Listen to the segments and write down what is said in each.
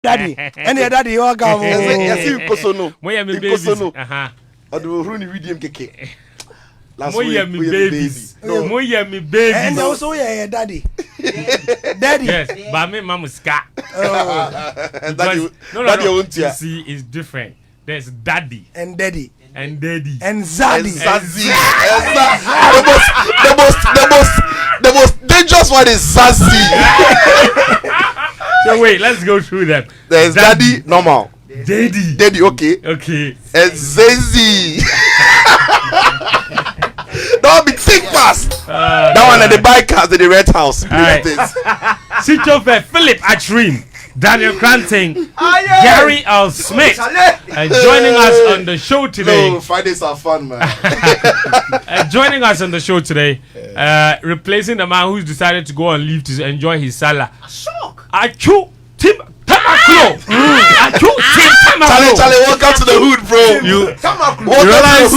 Daddy, any daddy you walk out. Yes, you personal. Moya me babies. Adu runi video keke. Moya me babies. No, moya me babies. And also yeah, daddy. Daddy. Yes, but me mama ska. Daddy, no. You see, it's different. There's daddy and daddy and daddy and zaddy. The most dangerous one is Zazie. So wait, let's go through them. There's daddy normal. Daddy, okay. And Zazie. Don't be think fast. That one at the bike house, the red house. Sitsofe, Philip Atsrim, Daniel Koranteng, Gary L. Smith, joining us on the show today. No, Fridays are fun, man. Joining us on the show today, replacing the man who's decided to go on leave to enjoy his salad. Atsu, Tamakloe. Atsu, Tamakloe. Charlie, welcome to the hood, bro. You realize,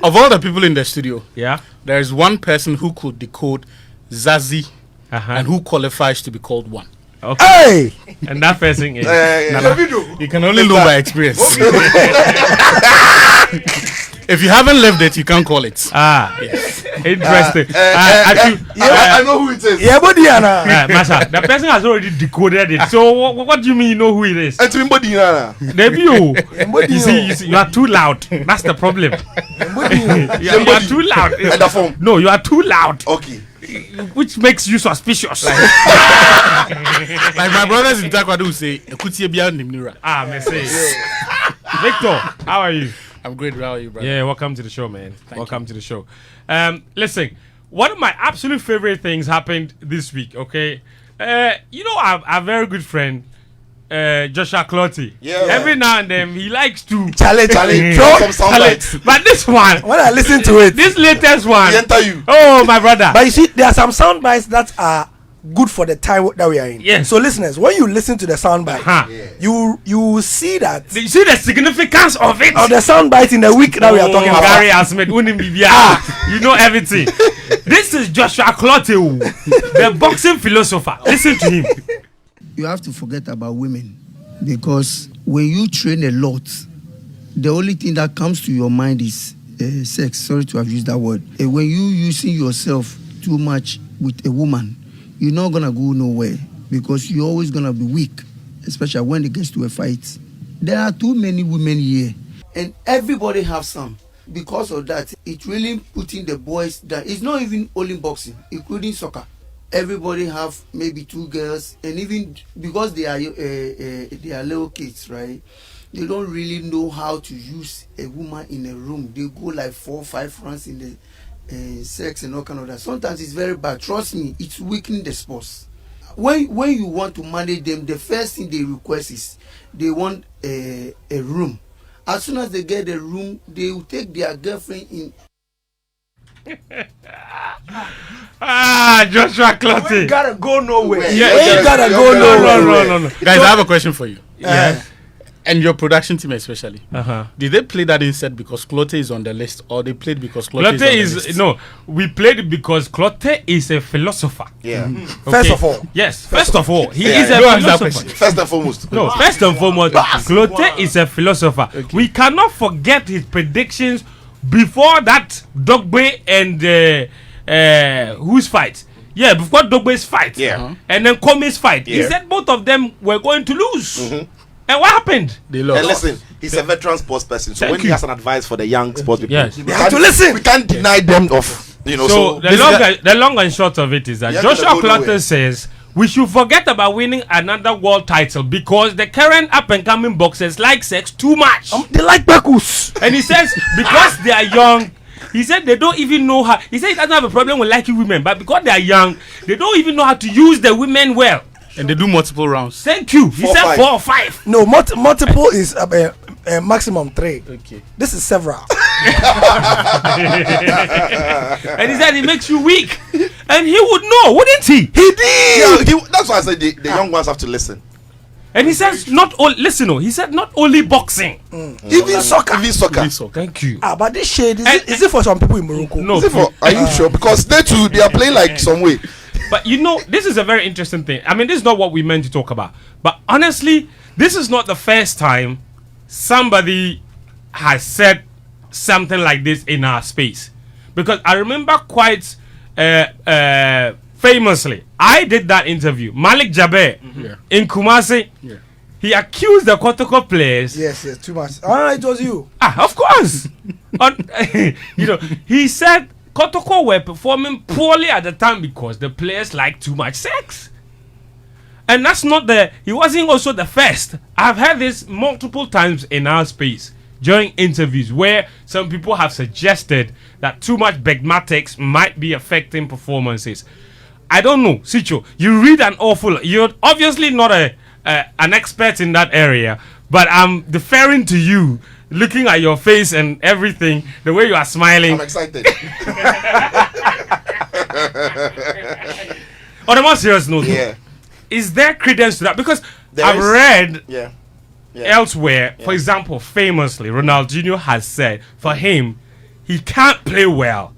of all the people in the studio, yeah, there is one person who could decode Zazie and who qualifies to be called one. Okay. Hey! And that person is you can only know by experience. If you haven't lived it, you can't call it. Yes. Interesting. I know who it is. Yeah, but Masha, the person has already decoded it. So what do you mean you know who it is? You see, you are too loud. That's the problem. you are too loud. No, you are too loud. Okay. Which makes you suspicious. Like my brothers in Taekwondo say, Victor, how are you? I'm great. How are you, brother? Yeah, welcome to the show, man. Welcome you. to the show. Listen, one of my absolute favorite things happened this week, okay? You know, our very good friend, Joshua Clotty. Yeah. Every now and then, he likes to... Charlie, throw some sound bites. But this one... When I listen to it... This latest one... He enter you. Oh, my brother. But you see, there are some sound bites that are good for the time that we are in. Yes. So listeners, when you listen to the sound bite, you see that... You see the significance of it? Of the sound bite in the week that we are talking about. Gary Asmith, you know everything. This is Joshua Clotty, the boxing philosopher. Listen to him. You have to forget about women, because when you train a lot, the only thing that comes to your mind is sex. Sorry to have used that word. When you using yourself too much with a woman, you're not gonna go nowhere, because you're always gonna be weak, especially when it gets to a fight. There are too many women here, and everybody have some. Because of that, it really putting the boys down. It's not even only boxing, including soccer. Everybody have maybe 2 girls, and even because they are little kids, right? They don't really know how to use a woman in a room. They go like 4 or 5 rounds in the sex and all kind of that. Sometimes it's very bad. Trust me, it's weakening the sports. When you want to manage them, the first thing they request is they want a room. As soon as they get a room, they will take their girlfriend in. Joshua Clotty. You gotta go nowhere. Yeah, you gotta go nowhere. No. Guys, I have a question for you. Yeah. And your production team especially. Did they play that instead because Clotty is on the list, or they played because Clotty is on the list? No, we played it because Clotty is a philosopher. Yeah. Okay. First of all. Yes, first of all. He is a philosopher. First and foremost. No, first and foremost, Clotty is a philosopher. Okay. We cannot forget his predictions before that Dogbe and whose fight? Yeah, before Dogbe's fight. Yeah. And then Komi's fight. Yeah. He said both of them were going to lose. And what happened? They lost. And listen, he's a veteran sports person, so when he has an advice for the young sports people, Yes. we have to listen. We can't deny them of, you know. So the long and short of it is that Joshua Clotty says we should forget about winning another world title because the current up and coming boxers like sex too much. They like Bakus. And he says because they are young, he said they don't even know how. He said he doesn't have a problem with liking women, but because they are young, they don't even know how to use the women well. And they do multiple rounds. Thank you. He said 4 or 5. No, multiple is maximum 3. Okay. This is several. And he said it makes you weak. And he would know, wouldn't he? He did. Yeah, that's why I said the young ones have to listen. And he says not only he said not only boxing, even soccer. Thank you. But this shade is it for some people in Morocco? No. Is it for? Are you sure? Because they are playing like some way. But you know, this is a very interesting thing. I mean, this is not what we meant to talk about. But honestly, this is not the first time somebody has said something like this in our space. Because I remember quite famously, I did that interview. Malik Jaber in Kumasi. Yeah. He accused the Kotoko players. Yes, too much. It was you. Of course. He said Kotoko were performing poorly at the time because the players liked too much sex. And that's not he wasn't also the first. I've heard this multiple times in our space during interviews where some people have suggested that too much begmatics might be affecting performances. I don't know, Sicho. You read an awful. You're obviously not an expert in that area, but I'm deferring to you, looking at your face and everything, the way you are smiling. I'm excited. On a more serious note, is there credence to that? Because I've read elsewhere, for example, famously, Ronaldinho has said for him, he can't play well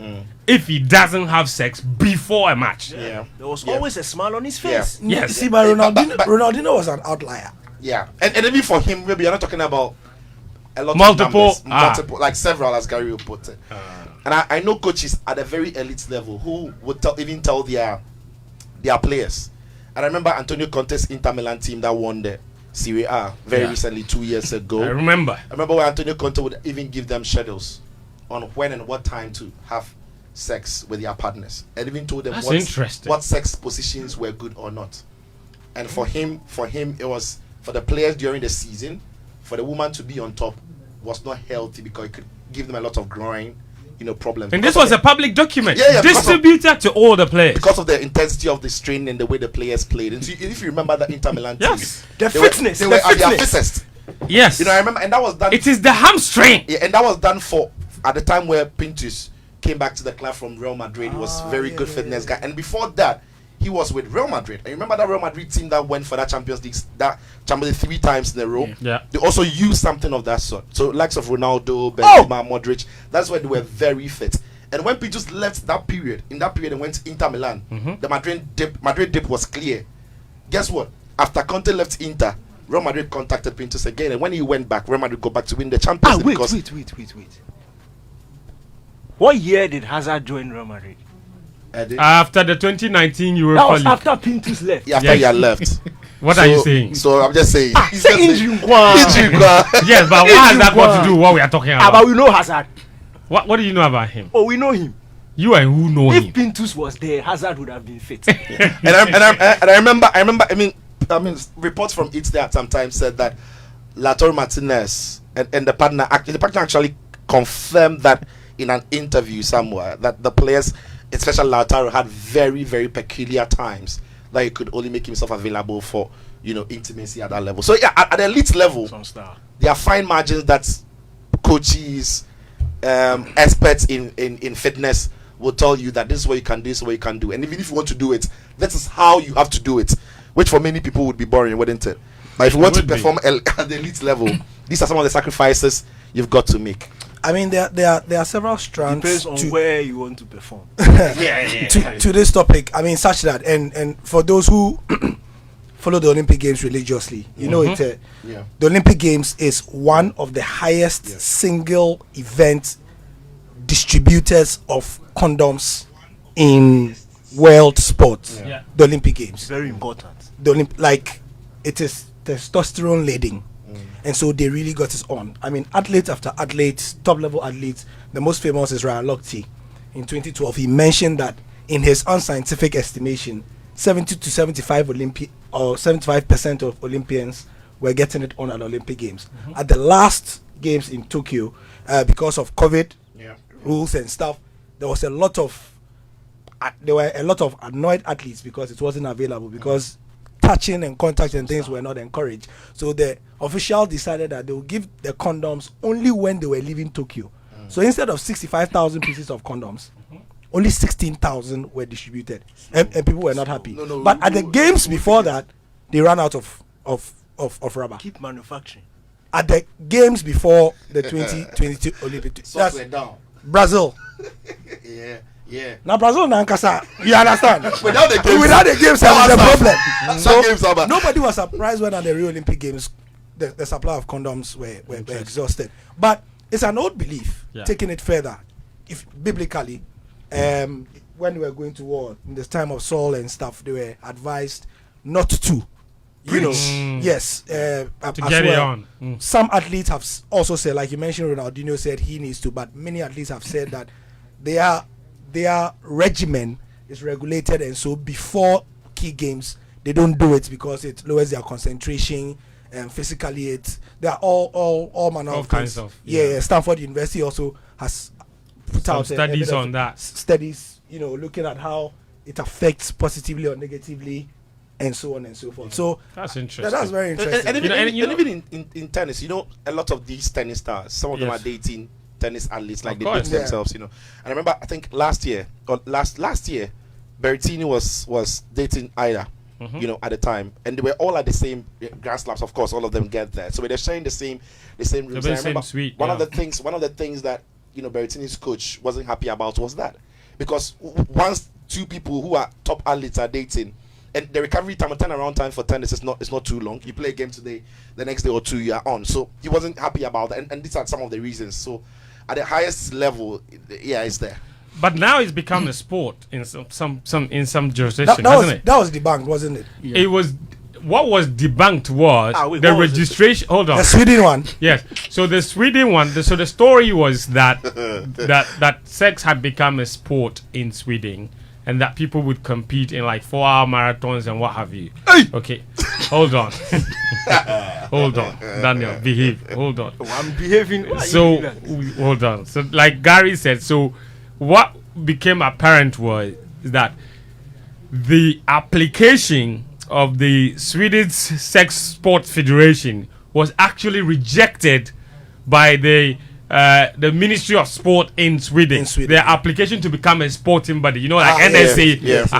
if he doesn't have sex before a match. There was always a smile on his face. Yes. See, but Ronaldinho was an outlier. Yeah, and even for him, maybe you're not talking about a lot multiple, of numbers, like several, as Gary will put it. And I know coaches at a very elite level who would even tell their players. And I remember Antonio Conte's Inter Milan team that won the Serie A very recently, 2 years ago. I remember when Antonio Conte would even give them schedules on when and what time to have sex with their partners, and even told them what sex positions were good or not. And for him, it was for the players during the season, for the woman to be on top was not healthy because it could give them a lot of growing, problems. And this was a public document distributed to all the players because of the intensity of the strain and the way the players played. And so if you remember that Inter Milan team, the fitness, they were at their fittest. Yes, I remember, and that was done. It is the hamstring. Yeah, and that was done for at the time where Pintus came back to the club from Real Madrid. He was very good fitness guy, and before that, he was with Real Madrid. And you remember that Real Madrid team that went for that Champions League 3 times in a row? Yeah. They also used something of that sort. So likes of Ronaldo, Benzema, Modric, that's why they were very fit. And when Pintus left that period, and went to Inter Milan, the Madrid dip was clear. Guess what? After Conte left Inter, Real Madrid contacted Pintus again, and when he went back, Real Madrid go back to win the Champions League. Wait. What year did Hazard join Real Madrid? After the 2019 Europa That was League. after Pintus left. After he had left. What are you saying? So I'm just saying. Injury. Yes, but what has that got to do with what we are talking about? But we know Hazard. What do you know about him? Oh, we know him. You and who know him? If Pintus was there, Hazard would have been fit. and I remember. I mean, reports from it there sometimes said that Lautaro Martinez and the partner actually confirmed that in an interview somewhere that the players, especially Lautaro, had very, very peculiar times that he could only make himself available for intimacy at that level. So at the elite level, there are fine margins that coaches, experts in fitness will tell you that this is what you can do, this is what you can do, and even if you want to do it, this is how you have to do it, which for many people would be boring, wouldn't it? But if you want to perform at the elite level, these are some of the sacrifices you've got to make. I mean, there are several strands. Depends on where you want to perform. To this topic, I mean, such that and for those who follow the Olympic Games religiously, the Olympic Games is one of the highest single event distributors of condoms in world sports. The Olympic Games, very important. It is testosterone laden. And so they really got it on. I mean, athlete after athlete, top level athletes. The most famous is Ryan Lochte. In 2012, he mentioned that in his unscientific estimation, 70 to 75% of Olympians were getting it on at the Olympic Games. At the last games in Tokyo, because of COVID rules and stuff, there were a lot of annoyed athletes because it wasn't available, because touching and contact and things were not encouraged. So the official decided that they will give the condoms only when they were leaving Tokyo. So instead of 65,000 pieces of condoms, only 16,000 were distributed, and people were not happy. But at the games before that, they ran out of rubber. Keep manufacturing. At the games before the 2022 Olympic, that's Brazil. Now Brazil Nankasa, you understand? Without the games, there was a problem. So nobody was surprised when at the Rio Olympic Games, the supply of condoms were exhausted. But it's an old belief. Yeah. Taking it further, if biblically, when we were going to war in the time of Saul and stuff, they were advised not to. You know, yes. To as get it well. on. Some athletes have also said, like you mentioned, Ronaldinho said he needs to, but many athletes have said that their regimen is regulated, and so before key games they don't do it because it lowers their concentration and physically they are all manner All of kinds things. of, Yeah, Stanford University also has put Some out a studies bit of on that. studies, you know, looking at how it affects positively or negatively and so on and so forth. So That's interesting. that's very interesting. And You know- even in tennis, you know, a lot of these tennis stars, some of them Yes. are dating tennis athletes, like Of they course. date Yeah. themselves, you know. And I remember, I think last year, Berrettini was dating Ida, you know, at the time, and they were all at the same grass slabs. Of course, all of them get there, so they're sharing the same rooms. The And I same remember suite, one of yeah. the things that, you know, Berrettini's coach wasn't happy about was that, because once two people who are top athletes are dating, and the recovery time and turnaround time for tennis is not too long. You play a game today, the next day or two you are on. So he wasn't happy about that, and these are some of the reasons. So at the highest level, yeah, it's there. But now it's become a sport in some jurisdiction, that hasn't it? was debunked, wasn't it? It was what was debunked was wait, the what was it? registration. Hold on. The Sweden one. Yes. So the Sweden one. So the story was that that sex had become a sport in Sweden, and that people would compete in like 4-hour marathons and what have you. Okay. Hold on. Hold on, Daniel. Behave. Hold on. I'm behaving. Why are you So doing that? hold on. So like Gary said, so what became apparent was that the application of the Swedish Sex Sports Federation was actually rejected by the Ministry of Sport in Sweden. Their application to become a sporting body, you know, like NSA. yes,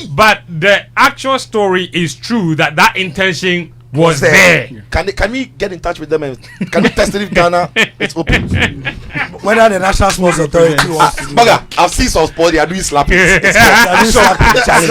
But the actual story is true that intention was there. Can we get in touch with them and can we test it if Ghana it's open? Whether the National Sports Authority wants to do that. Bugger, I've seen some sport, they are doing slapping. They are doing slapping challenge.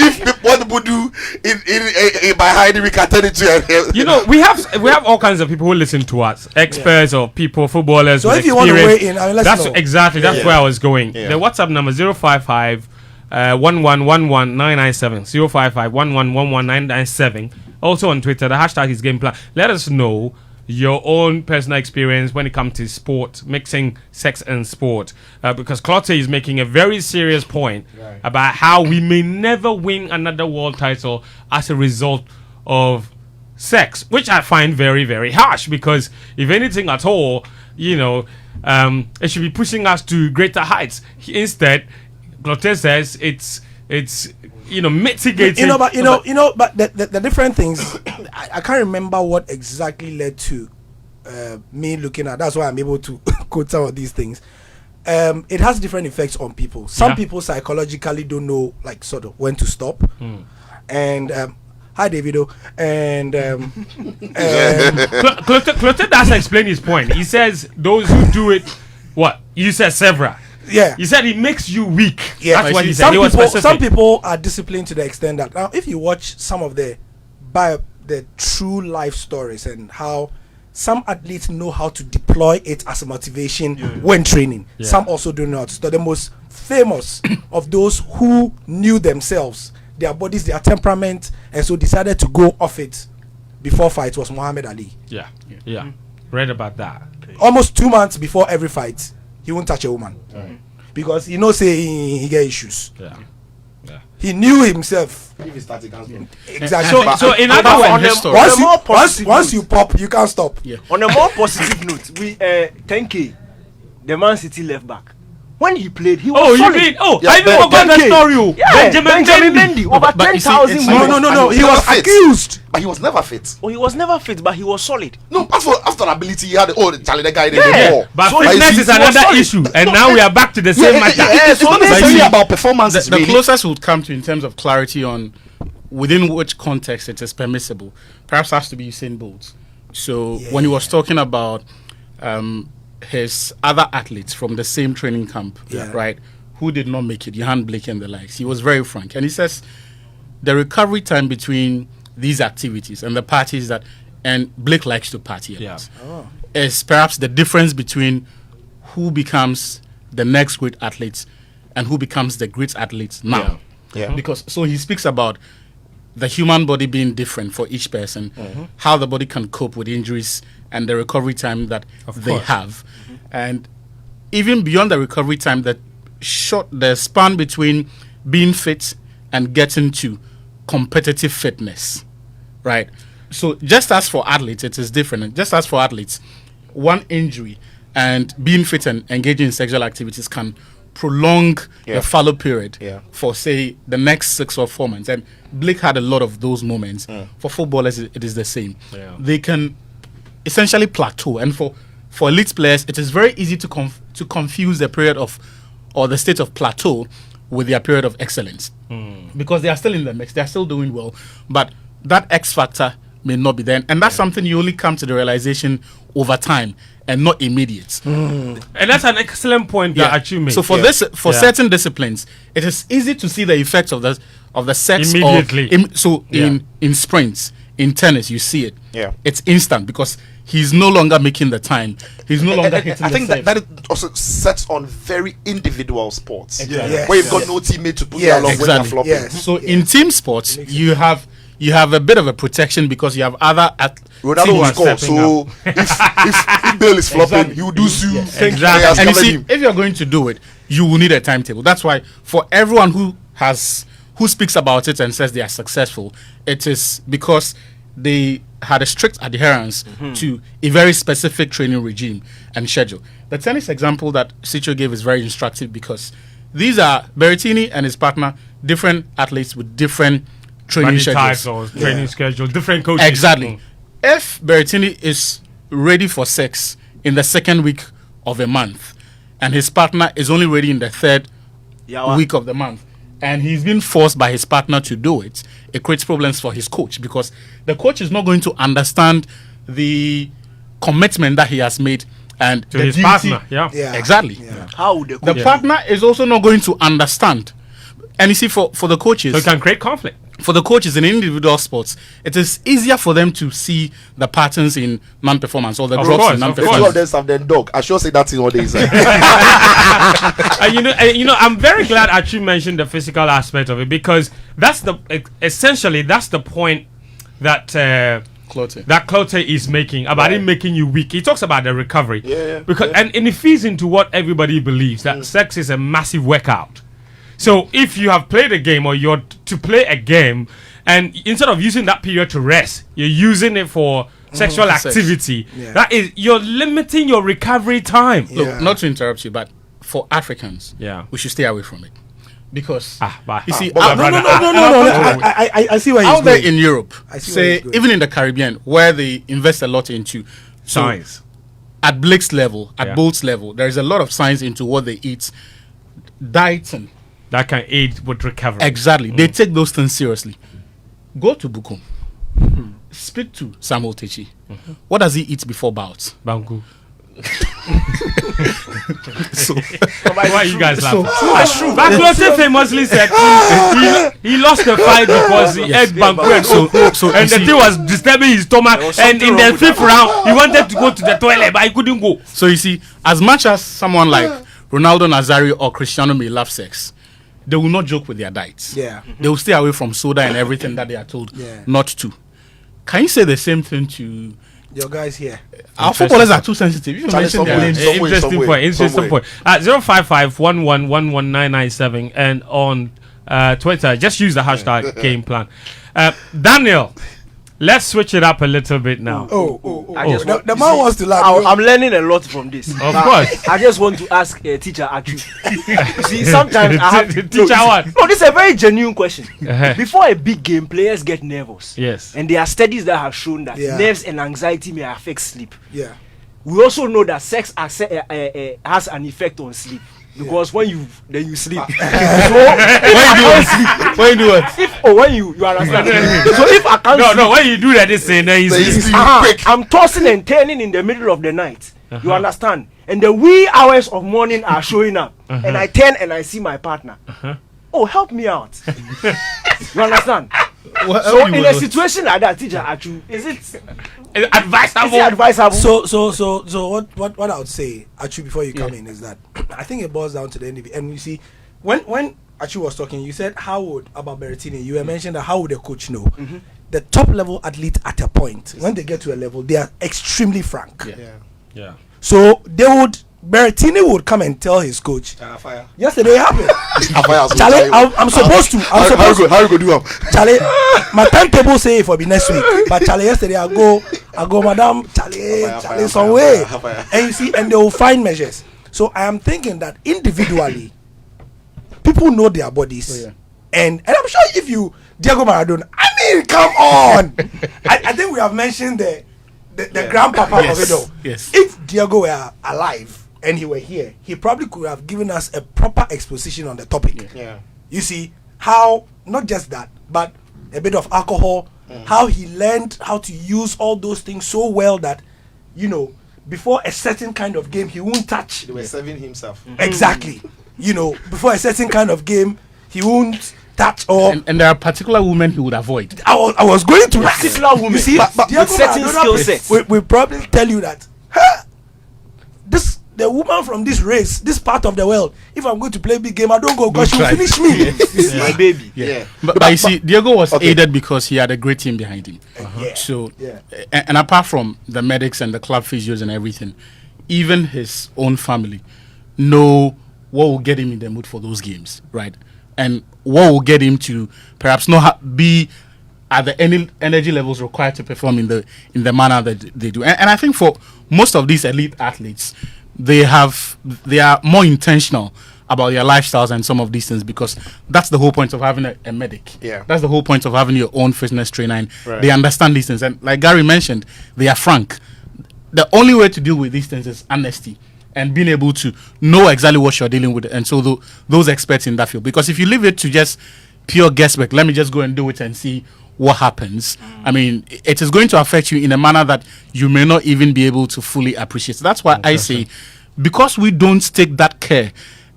If what people do in by hiding, we can turn it to You know, we have all kinds of people who listen to us, experts or people, footballers. So with if you want to experience. weigh in, I mean, let's that's know. exactly that's Yeah. where I was going. Yeah. The WhatsApp number 055 1111997 055 1111997. Also on Twitter, the hashtag is Game Plan. Let us know your own personal experience when it comes to sport, mixing sex and sport, because Clotte is making a very serious point about how we may never win another world title as a result of sex, which I find very, very harsh, because if anything at all, you know, it should be pushing us to greater heights. Instead, Clotte says it's you know, mitigating. But the different things, I can't remember what exactly led to me looking at. That's why I'm able to quote some of these things. It has different effects on people. Some people psychologically don't know, like, sort of when to stop. And hi, Davido. And Clotte does explain his point. He says those who do it, what you said, several. yeah. He said it makes you weak. Yeah, That's what he said. some He was people, specific. some people are disciplined to the extent that now, if you watch some of the true life stories and how some athletes know how to deploy it as a motivation when training, some also do not. So the most famous of those who knew themselves, their bodies, their temperament, and so decided to go off it before fight was Muhammad Ali. Yeah. Read about that. Almost 2 months before every fight, he won't touch a woman because he knows say he get issues. Yeah. He knew himself. if he starts against them. Exactly. So in But other on words, the- once on a more positive once note- you pop, you can't stop. On a more positive note, we 10K, the Man City left back. When he played, he was oh, you solid. mean Yeah, I even Ben- forgot the 10K. story. Oh. Yeah, Benjamin Mendy. over But you see, 10,000 it's- minutes. No. He And was fit. accused. But he was never fit. Oh, he was never fit, but he was solid. No, after ability, he had Charlie, the guy Yeah. didn't go. But So fitness he is was another solid. issue, and No, now we are back to the same matter. It's not so necessarily see, about performances. The really. closest would come to in terms of clarity on within which context it is permissible, perhaps has to be Usain Bolt. So when he was talking about his other athletes from the same training camp, right, who did not make it, Johan Blake and the likes, he was very frank. And he says the recovery time between these activities and the parties that, and Blake likes to party a Yeah. lot, is perhaps the difference between who becomes the next great athlete and who becomes the great athlete now. Yeah. Because so he speaks about the human body being different for each person, how the body can cope with injuries and the recovery time that they course. have. And even beyond the recovery time, the span between being fit and getting to competitive fitness, right? So just as for athletes, it is different. And just as for athletes, one injury and being fit and engaging in sexual activities can prolong the fallow period for, say, the next 6 or 4 months. And Blake had a lot of those moments. For footballers, it is the same. They can essentially plateau. And for elite players, it is very easy to confuse the period of, or the state of plateau with their period of excellence. Because they are still in the mix, they are still doing well. But that X factor may not be there. And that's something you only come to the realization over time and not immediate. And that's an excellent point that Atsu made. So for certain disciplines, it is easy to see the effects of the sex immediately. In sprints, in tennis, you see it. Yeah. It's instant because he's no longer making the time. He's no longer hitting I the think serve. that also sets on very individual sports. Exactly. Yes. Where you've got no teammate to put you Yes. along when Exactly. you're flopping. Yes. So in team sports, you have a bit of a protection because you have other Ronaldo will are score, stepping so if Bale is flopping, Exactly. he will do you. Exactly. He has And you covered see, him. if you're going to do it, you will need a timetable. That's why for everyone who speaks about it and says they are successful, it is because they had a strict adherence to a very specific training regime and schedule. The tennis example that Sitcho gave is very instructive because these are Berrettini and his partner, different athletes with different training Body schedules. types or training schedule, different coaches. Exactly. If Berrettini is ready for sex in the second week of a month and his partner is only ready in the third week of the month and he's been forced by his partner to do it, it creates problems for his coach because the coach is not going to understand the commitment that he has made and To the his duty- partner. Yeah. Yeah. Exactly. Yeah. How would the The coach? partner is also not going to understand. And you see, for the coaches, So it can create conflict. for the coaches in individual sports, it is easier for them to see the patterns in non-performance or the Of drops course, in of The two non-performance. of them have their dog. I sure say that in all days. And I'm very glad Atsu mentioned the physical aspect of it because that's essentially the point that Clothing. that Clote is making about it making you weak. He talks about the recovery. Yeah, Because and it feeds into what everybody believes that sex is a massive workout. So if you have played a game or you're to play a game and instead of using that period to rest, you're using it for sexual Sex. activity, Yeah. that is you're limiting your recovery time. Look, Yeah. not to interrupt you, but for Africans, Yeah. we should stay away from it because Bye. you see, Bye, out, brother. No. I see where he's out there going. in Europe, I see where say he's going. even in the Caribbean, where they invest a lot into so Science. at Blake's level, at Yeah. Bolt's level, there is a lot of science into what they eat, dieting. That can aid with recovery. Exactly. They take those things seriously. Go to Bukum. Speak to Samuel Techi. What does he eat before bouts? Bangu. So, Why are you guys laughing? That's true. Banklote famously said he lost the fight because he ate Bangu and so and you the see- thing was disturbing his stomach. was And something in wrong the with fifth that. round, he wanted to go to the toilet, but he couldn't go. so you see, as much as someone like Ronaldo Nazario or Cristiano may love sex, they will not joke with their diets. Yeah. They will stay away from soda and everything that they are told Yeah. not to. Can you say the same thing to Your guys here. our footballers? Are too sensitive. You Charlie, mentioned their somewhere. names. Somewhere, Interesting somewhere, point. Interesting somewhere. point. 055-1111-997 and on Twitter, just use the hashtag game plan. Daniel, let's switch it up a little bit now. I just want- The you man see, wants to laugh. I'm learning a lot from this. Of course. I just want to ask teacher Atsu. You see, sometimes I have Teacher what? No, this is a very genuine question. Uh-huh. Before a big game, players get nervous. Yes. And there are studies that have shown that Yeah. nerves and anxiety may affect sleep. Yeah. We also know that sex has an effect on sleep. Because when you sleep. So When you do it, when you understand. So if I can't sleep, No, when you do that, this thing, then Then you he's sleep quick. I'm tossing and turning in the middle of the night. You understand? And the wee hours of morning are showing up. And I turn and I see my partner. Oh, help me out. You understand? So in a situation like that, teacher, Atsu, is it advisable? Is it advisable? So what I would say, Atsu, before you come in, is that I think it boils down to the individual. And you see, when Atsu was talking, you said about Berrettini, you were mentioned that how would a coach know? The top level athlete at a point, when they get to a level, they are extremely frank. Yeah. So Berrettini would come and tell his coach. Fire. Yesterday it happened. Charlie, I'm supposed to. How you go do? Charlie, my timetable say it for be next week. But Charlie, yesterday I go, Madam Charlie, some way. And you see, and they will find measures. So I am thinking that individually, people know their bodies, and I'm sure if you Diego Maradona, I mean, come on. I think we have mentioned the grandpapa of it all. Yes. If Diego were alive and he were here, he probably could have given us a proper exposition on the topic. Yeah. You see how not just that, but a bit of alcohol, how he learned how to use all those things so well that, before a certain kind of game he won't touch. He was serving himself. Exactly. Before a certain kind of game he won't touch or and there are particular women he would avoid. I was going to particular women. You see, but with certain skill sets. We probably tell you that the woman from this race, this part of the world, if I'm going to play big game, I don't go because she will finish me. This is my baby. Yeah. But you see, Diego was aided because he had a great team behind him. So, and apart from the medics and the club physios and everything, even his own family know what will get him in the mood for those games, right? And what will get him to perhaps not be at the energy levels required to perform in the manner that they do. And I think for most of these elite athletes, they are more intentional about their lifestyles and some of these things, because that's the whole point of having a medic. Yeah. That's the whole point of having your own fitness trainer, and they understand these things. And like Gary mentioned, they are frank. The only way to deal with these things is honesty and being able to know exactly what you're dealing with. And so those experts in that field, because if you leave it to just pure guesswork, let me just go and do it and see what happens. I mean, it is going to affect you in a manner that you may not even be able to fully appreciate. So that's why I say, because we don't take that care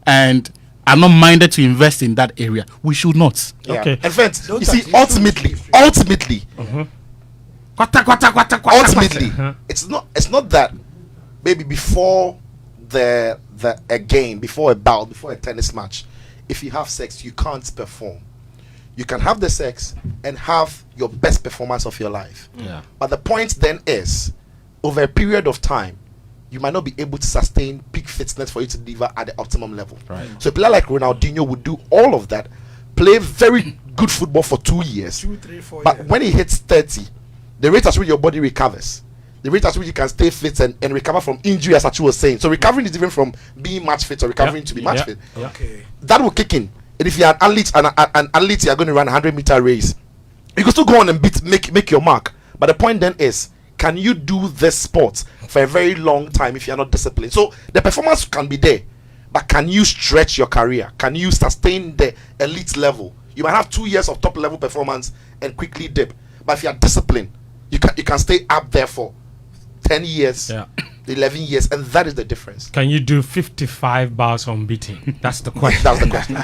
and are not minded to invest in that area, we should not. Yeah. Okay. And friends, you see, ultimately, it's not that maybe before a game, before a bout, before a tennis match, if you have sex, you can't perform. You can have the sex and have your best performance of your life. Yeah. But the point then is, over a period of time, you might not be able to sustain peak fitness for you to deliver at the optimum level. Right. So a player like Ronaldinho would do all of that, play very good football for 2 years. 2, 3, 4 But years. when he hits 30, the rate at which your body recovers, the rate at which you can stay fit and recover from injury, as Atsu was saying. So recovering is different from being match fit or recovering to be match fit. Okay. That will kick in. And if you're an athlete, an athlete, you're going to run a 100-meter race, you can still go on and make your mark. But the point then is, can you do this sport for a very long time if you're not disciplined? So the performance can be there, but can you stretch your career? Can you sustain the elite level? You might have 2 years of top level performance and quickly dip. But if you're disciplined, you can stay up there for 10 years, 11 years, and that is the difference. Can you do 55 bars unbeaten? That's the question. That's the question.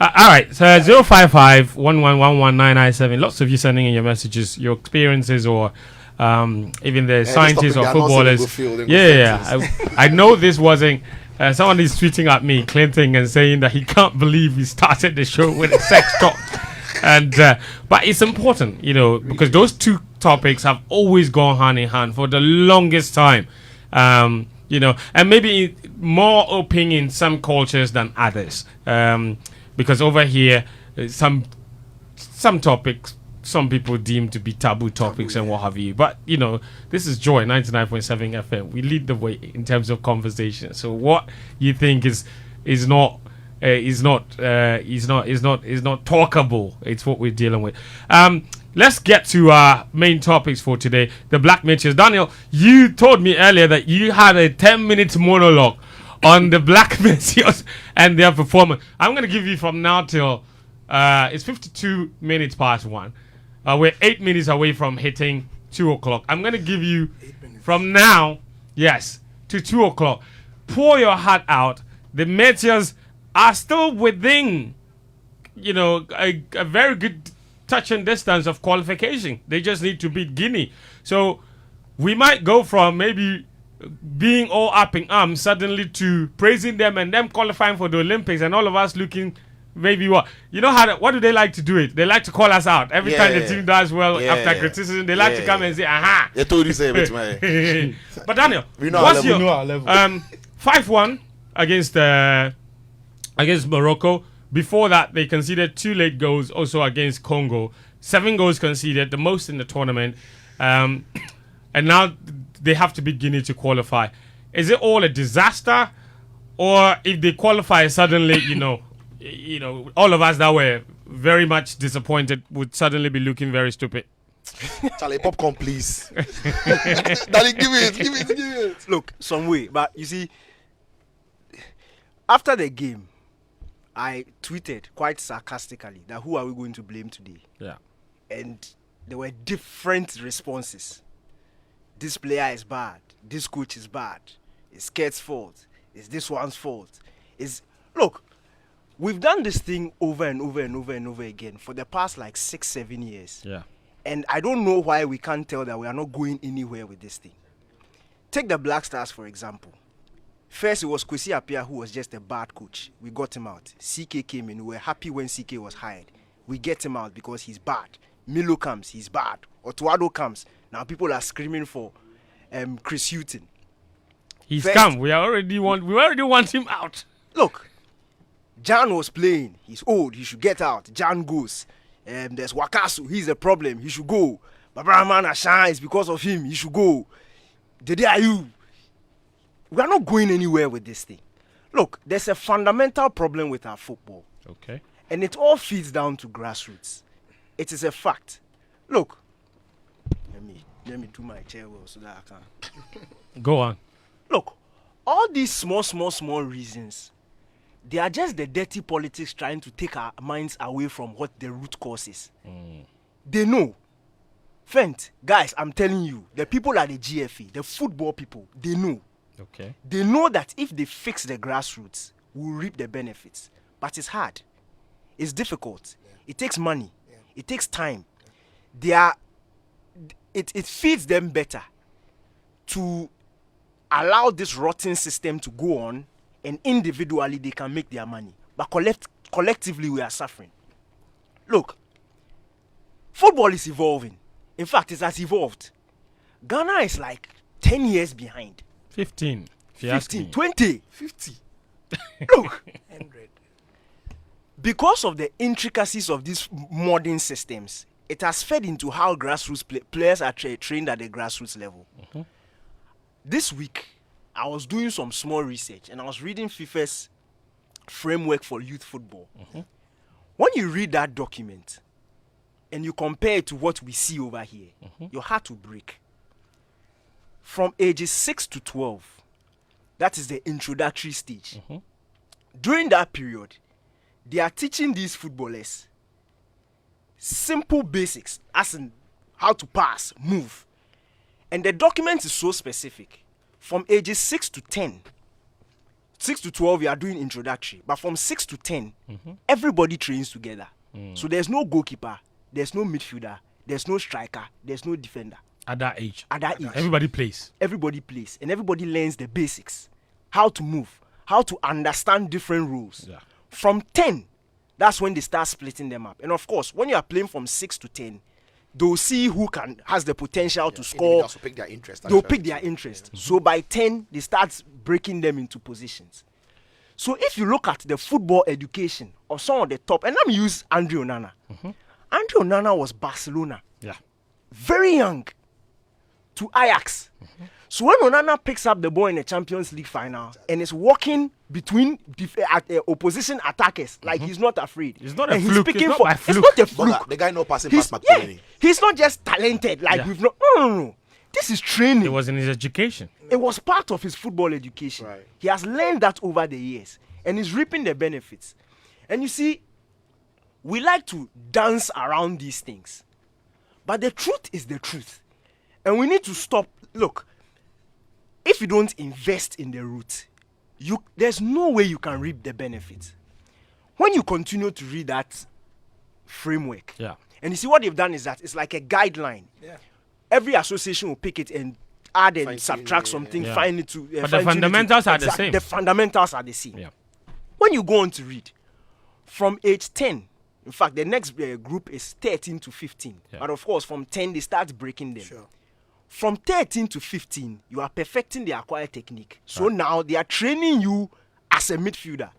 All right, so 055-1111-997. Lots of you sending in your messages, your experiences, or even the scientists or footballers. I know this wasn't. Someone is tweeting at me, Clinton, and saying that he can't believe he started the show with a sex talk. And but it's important, because those two topics have always gone hand in hand for the longest time. And maybe more open in some cultures than others. Because over here, some topics, some people deem to be taboo topics and what have you. But this is Joy 99.7 FM. We lead the way in terms of conversation. So what you think is not talkable. It's what we're dealing with. Let's get to our main topics for today. The Black Mitchells. Daniel, you told me earlier that you had a 10-minute monologue on the Black Mitchells and their performance. I'm going to give you from now till it's 52 minutes past 1. We're 8 minutes away from hitting 2 o'clock. I'm going to give you from now, to 2 o'clock. Pour your heart out. The Mitchells are still within, a very good touching distance of qualification. They just need to beat Guinea. So we might go from maybe being all up in arms suddenly to praising them and them qualifying for the Olympics and all of us looking maybe what what do they like to do it? They like to call us out every time the team does well after criticism. They like to come and say, "Aha!" They told you say it, man. But Daniel, We know what's our your level. 5-1 against Morocco? Before that, they conceded 2 late goals also against Congo. 7 goals conceded, the most in the tournament. And now they have to beat Guinea to qualify. Is it all a disaster? Or if they qualify suddenly, all of us that were very much disappointed would suddenly be looking very stupid? Charlie, popcorn, please. Daddy, give it. Look, some way. But you see, after the game, I tweeted quite sarcastically that who are we going to blame today? Yeah. And there were different responses. This player is bad. This coach is bad. It's Ket's fault. It's this one's fault. Look, we've done this thing over and over and over and over again for the past like 6-7 years. Yeah. And I don't know why we can't tell that we are not going anywhere with this thing. Take the Black Stars, for example. First, it was Kwesi Appiah who was just a bad coach. We got him out. CK came in. We were happy when CK was hired. We get him out because he's bad. Milo comes, he's bad. Otuado comes. Now people are screaming for Chris Hughton. He's come. We already want him out. Look, Jan was playing. He's old. He should get out. Jan goes. There's Wakasu. He's a problem. He should go. Babraman Ashan is because of him. He should go. Dede Ayew. We are not going anywhere with this thing. Look, there's a fundamental problem with our football. Okay. And it all feeds down to grassroots. It is a fact. Look, let me do my chair well so that I can. Go on. Look, all these small reasons, they are just the dirty politics trying to take our minds away from what the root cause is. They know. Fent, guys, I'm telling you, the people at the GFA, the football people, they know. Okay. They know that if they fix the grassroots, we'll reap the benefits. But it's hard. It's difficult. Yeah. It takes money. Yeah. It takes time. It feeds them better to allow this rotten system to go on, and individually they can make their money. But collectively we are suffering. Look, football is evolving. In fact, it has evolved. Ghana is like 10 years behind. 15. 20. 50. Look. 100. Because of the intricacies of these modern systems, it has fed into how grassroots players are trained at the grassroots level. Mm-hmm. This week, I was doing some small research and I was reading FIFA's framework for youth football. Mm-hmm. When you read that document and you compare it to what we see over here, your heart will break. From ages 6 to 12, that is the introductory stage. Mm-hmm. During that period, they are teaching these footballers simple basics, as in how to pass, move. And the document is so specific. From ages 6 to 10, 6 to 12, you are doing introductory. But from 6 to 10, everybody trains together. So there's no goalkeeper, there's no midfielder, there's no striker, there's no defender. At that age. Everybody plays. And everybody learns the basics. How to move, how to understand different rules. Yeah. From 10, that's when they start splitting them up. And of course, when you are playing from 6 to 10, they'll see who has the potential to score. They'll pick their interest. They'll pick their interest. Mm-hmm. So by 10, they start breaking them into positions. So if you look at the football education of some of the top, and let me use Andre Onana. Mm-hmm. Andre Onana was Barcelona. Yeah. Very young. To Ajax. Mm-hmm. So when Onana picks up the ball in the Champions League final and is walking between opposition attackers, like he's not afraid. It's not a fluke. It's not a fluke. The guy no passing past McTominay. Yeah, he's not just talented. Like we've not. No. This is training. It was in his education. It was part of his football education. Right. He has learned that over the years and is reaping the benefits. And you see, we like to dance around these things, but the truth is the truth. And we need to stop. Look, if you don't invest in the root, there's no way you can reap the benefits. When you continue to read that framework, And you see what they've done is that it's like a guideline. Yeah. Every association will pick it and add and Fine-tune, subtract something, Yeah. find it to. But the fundamentals are the same. The fundamentals are the same. Yeah. When you go on to read, from age 10, in fact, the next group is 13 to 15. Yeah. But of course, from 10, they start breaking them. Sure. From 13 to 15, you are perfecting the acquired technique. So now they are training you as a midfielder.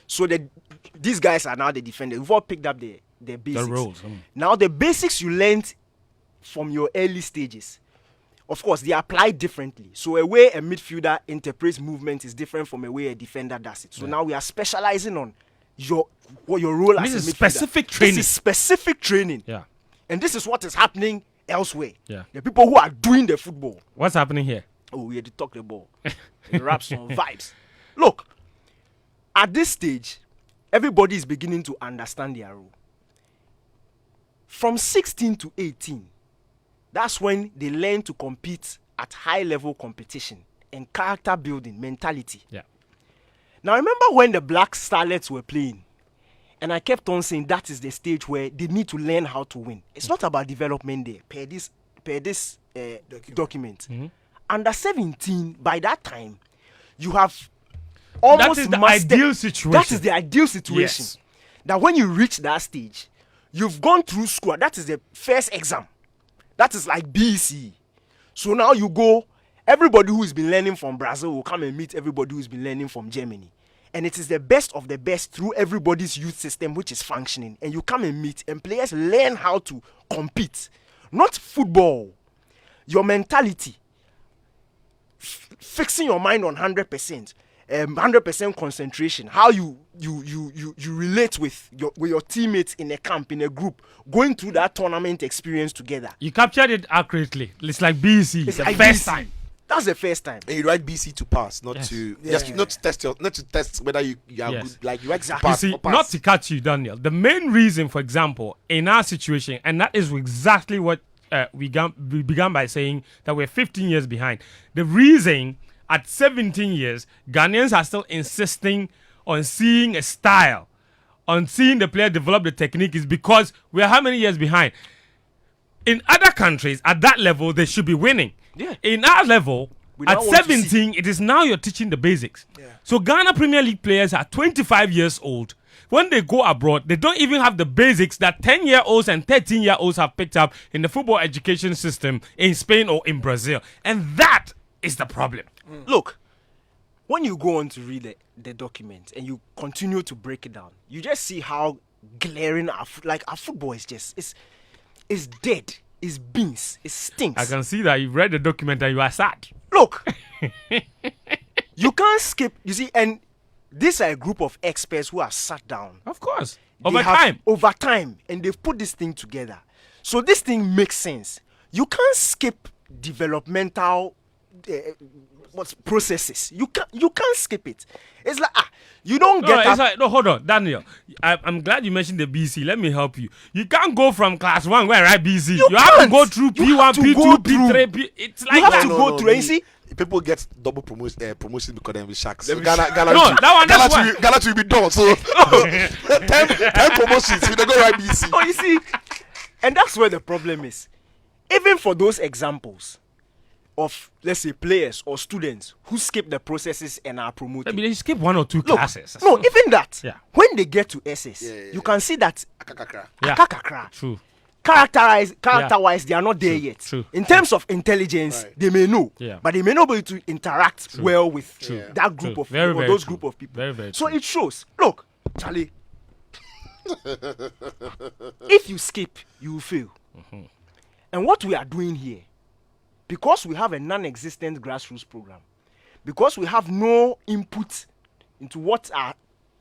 So these guys are now the defenders. We've all picked up the basics. The roles. Now the basics you learned from your early stages, of course, they apply differently. So a way a midfielder interprets movement is different from a way a defender does it. So now we are specializing on your role This as is a midfielder. specific training. This is specific training. Yeah. And this is what is happening elsewhere. Yeah. The people who are doing the football. What's happening here? Oh, we had to talk the ball. The rap song vibes. Look, at this stage, everybody is beginning to understand their role. From 16 to 18, that's when they learn to compete at high level competition and character building mentality. Yeah. Now, remember when the Black Starlets were playing? And I kept on saying that is the stage where they need to learn how to win. It's not about development there, per this document. Under 17, by that time, you have almost That is the mastered- ideal situation. That is the ideal situation. Yes. That when you reach that stage, you've gone through school. That is the first exam. That is like BC. So now you go, everybody who has been learning from Brazil will come and meet everybody who's been learning from Germany. And it is the best of the best through everybody's youth system which is functioning. And you come and meet, and players learn how to compete. Not football. Your mentality. Fixing your mind on 100%. 100% concentration. How you relate with your teammates in a camp, in a group, going through that tournament experience together. You captured it accurately. It's like BC. It's the like first BC. time. That's the first time. And you write BC to pass, not Yes. to Yeah. just not to test whether you are Yes. good. Like you write Exactly. to You pass. see, or pass. not to catch you, Daniel. The main reason, for example, in our situation, and that is exactly what we began by saying that we're 15 years behind. The reason at 17 years, Ghanaians are still insisting on seeing a style, on seeing the player develop the technique is because we are how many years behind? In other countries, at that level, they should be winning. Yeah. In our level, We at now want to 17, it is now you're teaching the basics. Yeah. So Ghana Premier League players are 25 years old. When they go abroad, they don't even have the basics that 10-year-olds and 13-year-olds have picked up in the football education system in Spain or in Brazil. And that is the problem. Look, when you go on to read the document and you continue to break it down, you just see how glaring our football is just it's dead, it's beans, it stinks. I can see that you've read the document and you are sad. Look, you can't skip. You see, and these are a group of experts who have sat down Of course. They Over have- time. over time, and they've put this thing together. So this thing makes sense. You can't skip developmental processes. You can't skip it. It's like you don't No, get it's up. like, no, hold on, Daniel. I'm glad you mentioned the BC. Let me help you. You can't go from class 1 where I write BC. You have to can't. go through You have P1, to go P2, through. P3, P. It's like You have that. to go through. And see, People get double promotion because they're with Sharks. So No, that one, Ghana will be done. So 10 promotions. We don't go right BC. oh, you see, and that's where the problem is. Even for those examples of, let's say, players or students who skip the processes and are promoted. I mean, they skip 1 or 2 Look, classes. no, even that. Yeah. When they get to SS, Yeah. you can see that Yeah. akakakra. True. Character-wise, they are not there yet. True. In terms of intelligence, Right. they may know, Yeah. but they may not be able to interact well with that group True. of Very, people, or very those true. group of people. Very, very so true. it shows. Look, Charlie, if you skip, you will fail. Mm-hmm. And what we are doing here, because we have a non-existent grassroots program, because we have no input into what our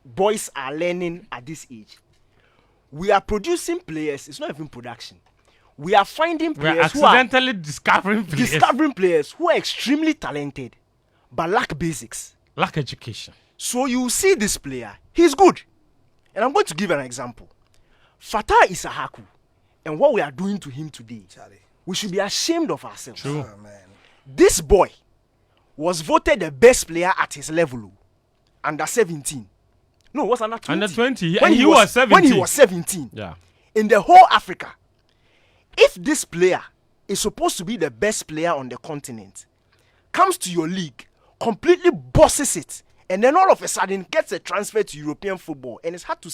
boys are learning at this age, we are producing players. It's not even production. We are finding We're players who are accidentally discovering players. discovering players who are extremely talented but lack basics. Lack education. So you see this player, he's good. And I'm going to give an example. Fatah Isahaku and what we are doing to him today, Charlie. we should be ashamed of ourselves. True. Oh, man. This boy was voted the best player at his level, under 17. No, it was under 20. Under 20. When And he was 17. When he was 17. Yeah. In the whole Africa, If this player is supposed to be the best player on the continent, comes to your league, completely bosses it, and then all of a sudden gets a transfer to European football, and it's had to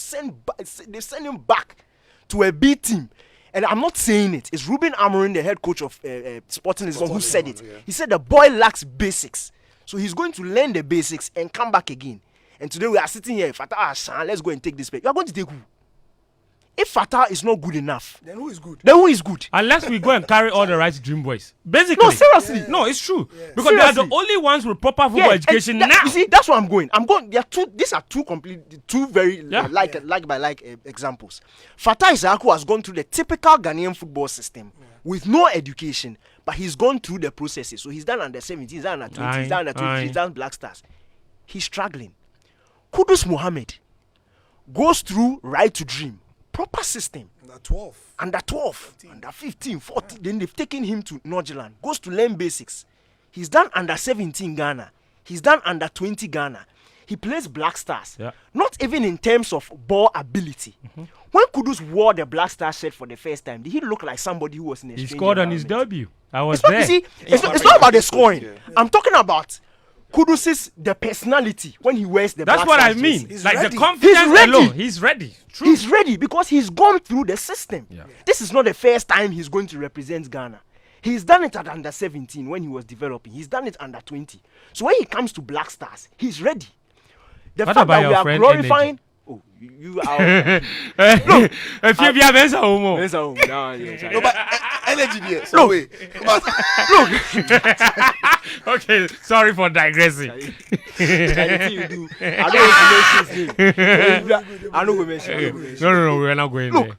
they send him back to a B team. And I'm not saying it. It's Ruben Amorim, the head coach of Sporting Lisbon, who said it. Yeah. He said the boy lacks basics. So he's going to learn the basics and come back again. And today we are sitting here, Fatah, let's go and take this play. You are going to take who? If Fatah is not good enough, then who is good? Then who is good? Unless we go and carry all the right to Dream Boys. Basically. No, seriously. No, it's true. Yeah. Because seriously. they are the only ones with proper football education now. You see, that's where I'm going. There are these are two very like examples. Fatah Isaac has gone through the typical Ghanaian football system with no education, but he's gone through the processes. So he's done under 17, he's done under 20, he's done under 20, he's done Black Stars. He's struggling. Kudus Mohammed goes through Right to Dream. Proper system. Under 12, 14. Under 15, 14. Then they've taken him to Norgeland. Goes to learn basics. He's done under 17 Ghana. He's done under 20 Ghana. He plays Black Stars. Yeah. Not even in terms of ball ability. Mm-hmm. When Kudus wore the Black Star shirt for the first time, did he look like somebody who was in a He scored on his debut. I was there. It's not about the scoring. Yeah. I'm talking about Kudus' the personality when he wears the That's Black what Stars I mean. jerseys. Like the confidence alone. He's ready. True. He's ready because he's gone through the system. Yeah. This is not the first time he's going to represent Ghana. He's done it at under 17 when he was developing. He's done it under 20. So when he comes to Black Stars, he's ready. The what fact about that we are glorifying... Energy? Oh, you are... Look, if you have answer, no, but energy there. So wait. Look. Okay, sorry for digressing. You do. I don't go mention. No, we're not going there.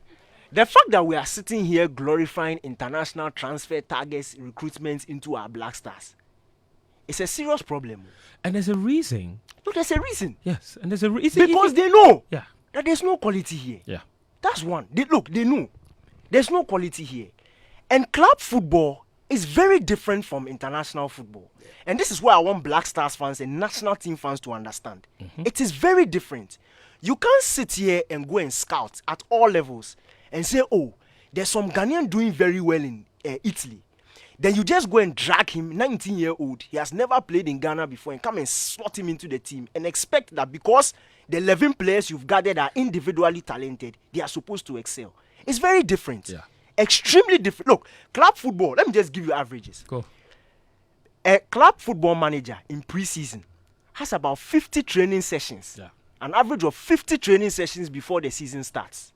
The fact that we are sitting here glorifying international transfer targets, recruitment into our Black Stars, it's a serious problem. And there's a reason. Look, there's a reason. Yes, and there's a reason. Because they know that there's no quality here. Yeah. That's one. They know. There's no quality here. And club football is very different from international football. Yeah. And this is where I want Black Stars fans and national team fans to understand. Mm-hmm. It is very different. You can't sit here and go and scout at all levels and say, oh, there's some Ghanaian doing very well in Italy. Then you just go and drag him, 19-year-old, he has never played in Ghana before, and come and slot him into the team and expect that because the 11 players you've gathered are individually talented, they are supposed to excel. It's very different. Yeah. Extremely different. Look, club football, let me just give you averages. Go. A club football manager in pre-season has about 50 training sessions. Yeah. An average of 50 training sessions before the season starts.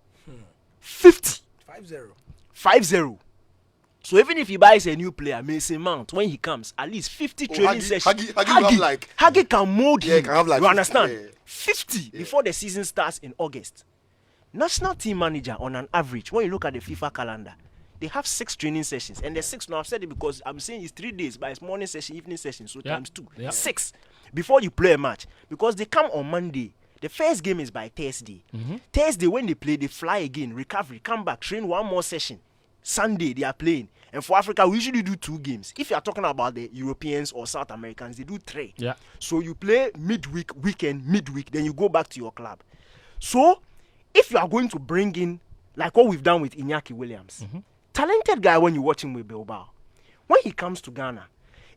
50. 5-0. So even if he buys a new player, Mason Mount, when he comes, at least 50 training sessions. Hagi can mold him. Can have like you understand? 50 before the season starts in August. National team manager, on an average, when you look at the FIFA calendar, they have 6 training sessions. And the 6, now I've said it because I'm saying it's 3 days, but it's morning session, evening session, so times 2. 6 before you play a match. Because they come on Monday. The first game is by Thursday. Mm-hmm. Thursday, when they play, they fly again, recovery, come back, train one more session. Sunday, they are playing. And for Africa, we usually do 2 games. If you are talking about the Europeans or South Americans, they do 3. Yeah. So you play midweek, midweek, then you go back to your club. So if you are going to bring in, like what we've done with Iñaki Williams, talented guy when you watch him with Bilbao, when he comes to Ghana,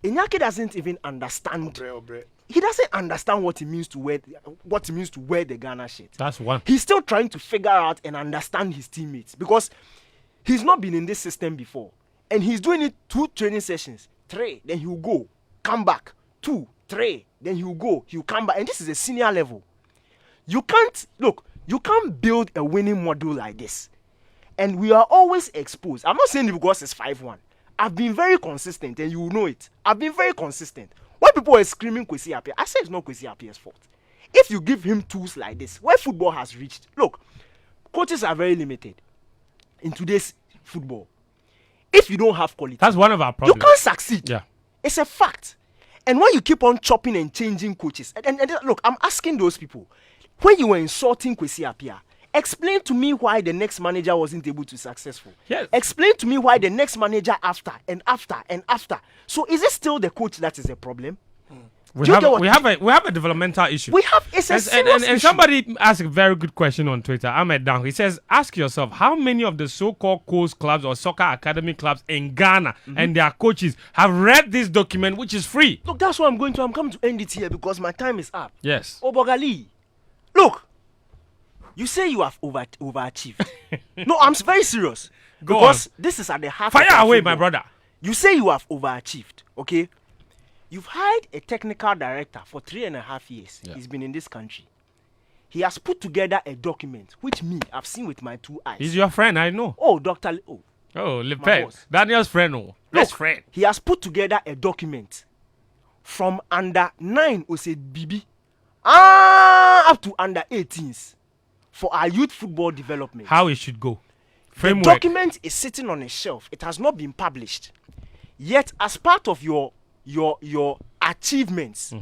Iñaki doesn't even understand. He doesn't understand what it means to wear the Ghana shirt. That's one. He's still trying to figure out and understand his teammates because he's not been in this system before. And he's doing it 2 training sessions, 3, then he'll go, come back, 2, 3, then he'll go, he'll come back. And this is a senior level. You can't build a winning model like this. And we are always exposed. I'm not saying it because it's 5-1. I've been very consistent, and you know it. I've been very consistent. When people are screaming Kwesi Appiah, I say it's not Kwesi Appiah's fault. If you give him tools like this, where football has reached, look, coaches are very limited in today's football. If you don't have quality, that's one of our problems. You can't succeed. Yeah. It's a fact. And when you keep on chopping and changing coaches, and look, I'm asking those people, when you were insulting Kwesi Appiah, explain to me why the next manager wasn't able to be successful. Yes. Explain to me why the next manager after and after and after. So is it still the coach that is a problem? We have a developmental issue. It's a serious issue. And somebody asked a very good question on Twitter. Ahmed Down. He says, ask yourself how many of the so-called coast clubs or soccer academy clubs in Ghana and their coaches have read this document, which is free. Look, that's what I'm going to. I'm coming to end it here because my time is up. Yes. Obogali, look, you say you have overachieved. No, I'm very serious. Because this is at the heart. Fire away, my brother. You say you have overachieved, okay? You've hired a technical director for 3.5 years. Yeah. He's been in this country. He has put together a document, which I've seen with my 2 eyes. He's your friend, I know. Oh, Dr. Lepe. Daniel's friend. Best friend. He has put together a document from under 9 Bibi up to under 18s for our youth football development. How it should go. Framework. The document is sitting on a shelf. It has not been published. Yet, as part of your achievements,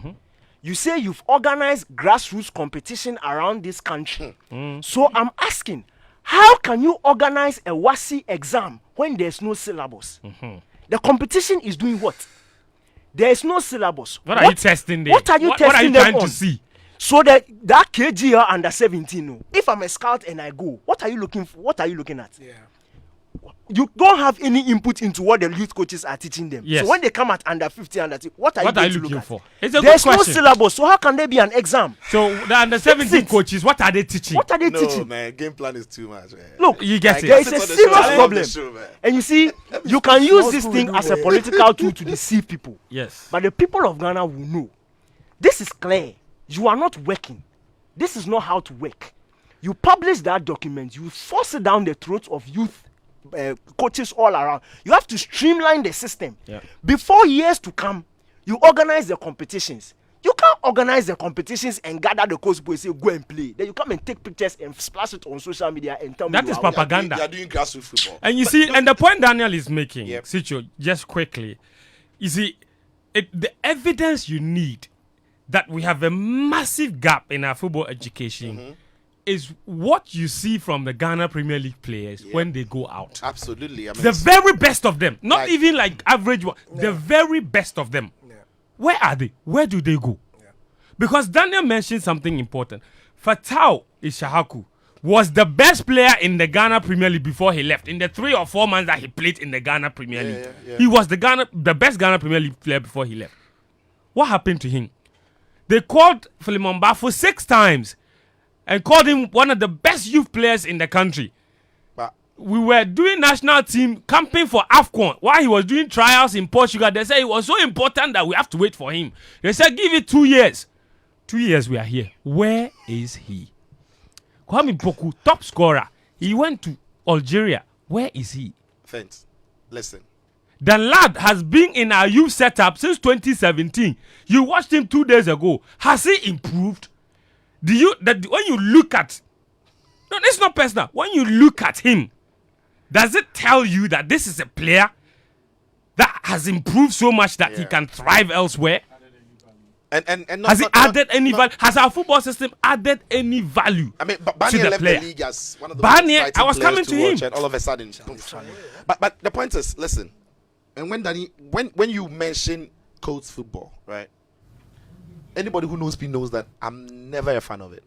you say you've organized grassroots competition around this country. So I'm asking, how can you organize a WASI exam when there's no syllabus? The competition is doing what? There is no syllabus. What are you testing there? What are you testing what are you them trying on? To see? So that KGR under 17, if I'm a scout and I go, what are you looking for? What are you looking at? Yeah. You don't have any input into what the youth coaches are teaching them. Yes. So when they come at under 50, under 60, what are you looking look for? At? It's a There's good question. no syllabus, so how can there be an exam? So the under 17 coaches, what are they teaching? What are they teaching? Man, game plan is too much. Man. Look, you get it. There is a serious problem. And you see, you can use this thing as a political tool to deceive people. Yes. But the people of Ghana will know. This is clear. You are not working. This is not how to work. You publish that document, you force it down the throats of youth coaches all around. You have to streamline the system. Yeah. Before years to come, you organize the competitions. You can't organize the competitions and gather the coach boys say go and play. Then you come and take pictures and splash it on social media and tell me that is propaganda. You are doing grassroots football. And you see, and the point Daniel is making, Yep. Sitcho, just quickly, you see, the evidence you need that we have a massive gap in our football education is what you see from the Ghana Premier League players when they go out. Absolutely. I mean, The very best of them, not like- even like average one, the very best of them. Yeah. Where are they? Where do they go? Yeah. Because Daniel mentioned something important. Fatau Ishahaku was the best player in the Ghana Premier League before he left. In the 3 or 4 months that he played in the Ghana Premier League, he was the best Ghana Premier League player before he left. What happened to him? They called Philemon Bafo 6 times and called him one of the best youth players in the country. But We were doing national team camping for AFCON while he was doing trials in Portugal. They said it was so important that we have to wait for him. They said give it 2 years. 2 years we are here. Where is he? Kwame Poku, top scorer. He went to Algeria. Where is he? Fence, listen. The lad has been in our youth setup since 2017. You watched him 2 days ago. Has he improved? When you look at, no, it's not personal. When you look at him, does it tell you that this is a player that has improved so much that he can thrive elsewhere? And Has he added any value? Has our football system added any value? I mean, to Barnier the left player? the league as one of the Barnier, most exciting I was players coming to him. watch, and all of a sudden, but the point is, listen. And when you mention coach football, right? Anybody who knows me knows that I'm never a fan of it.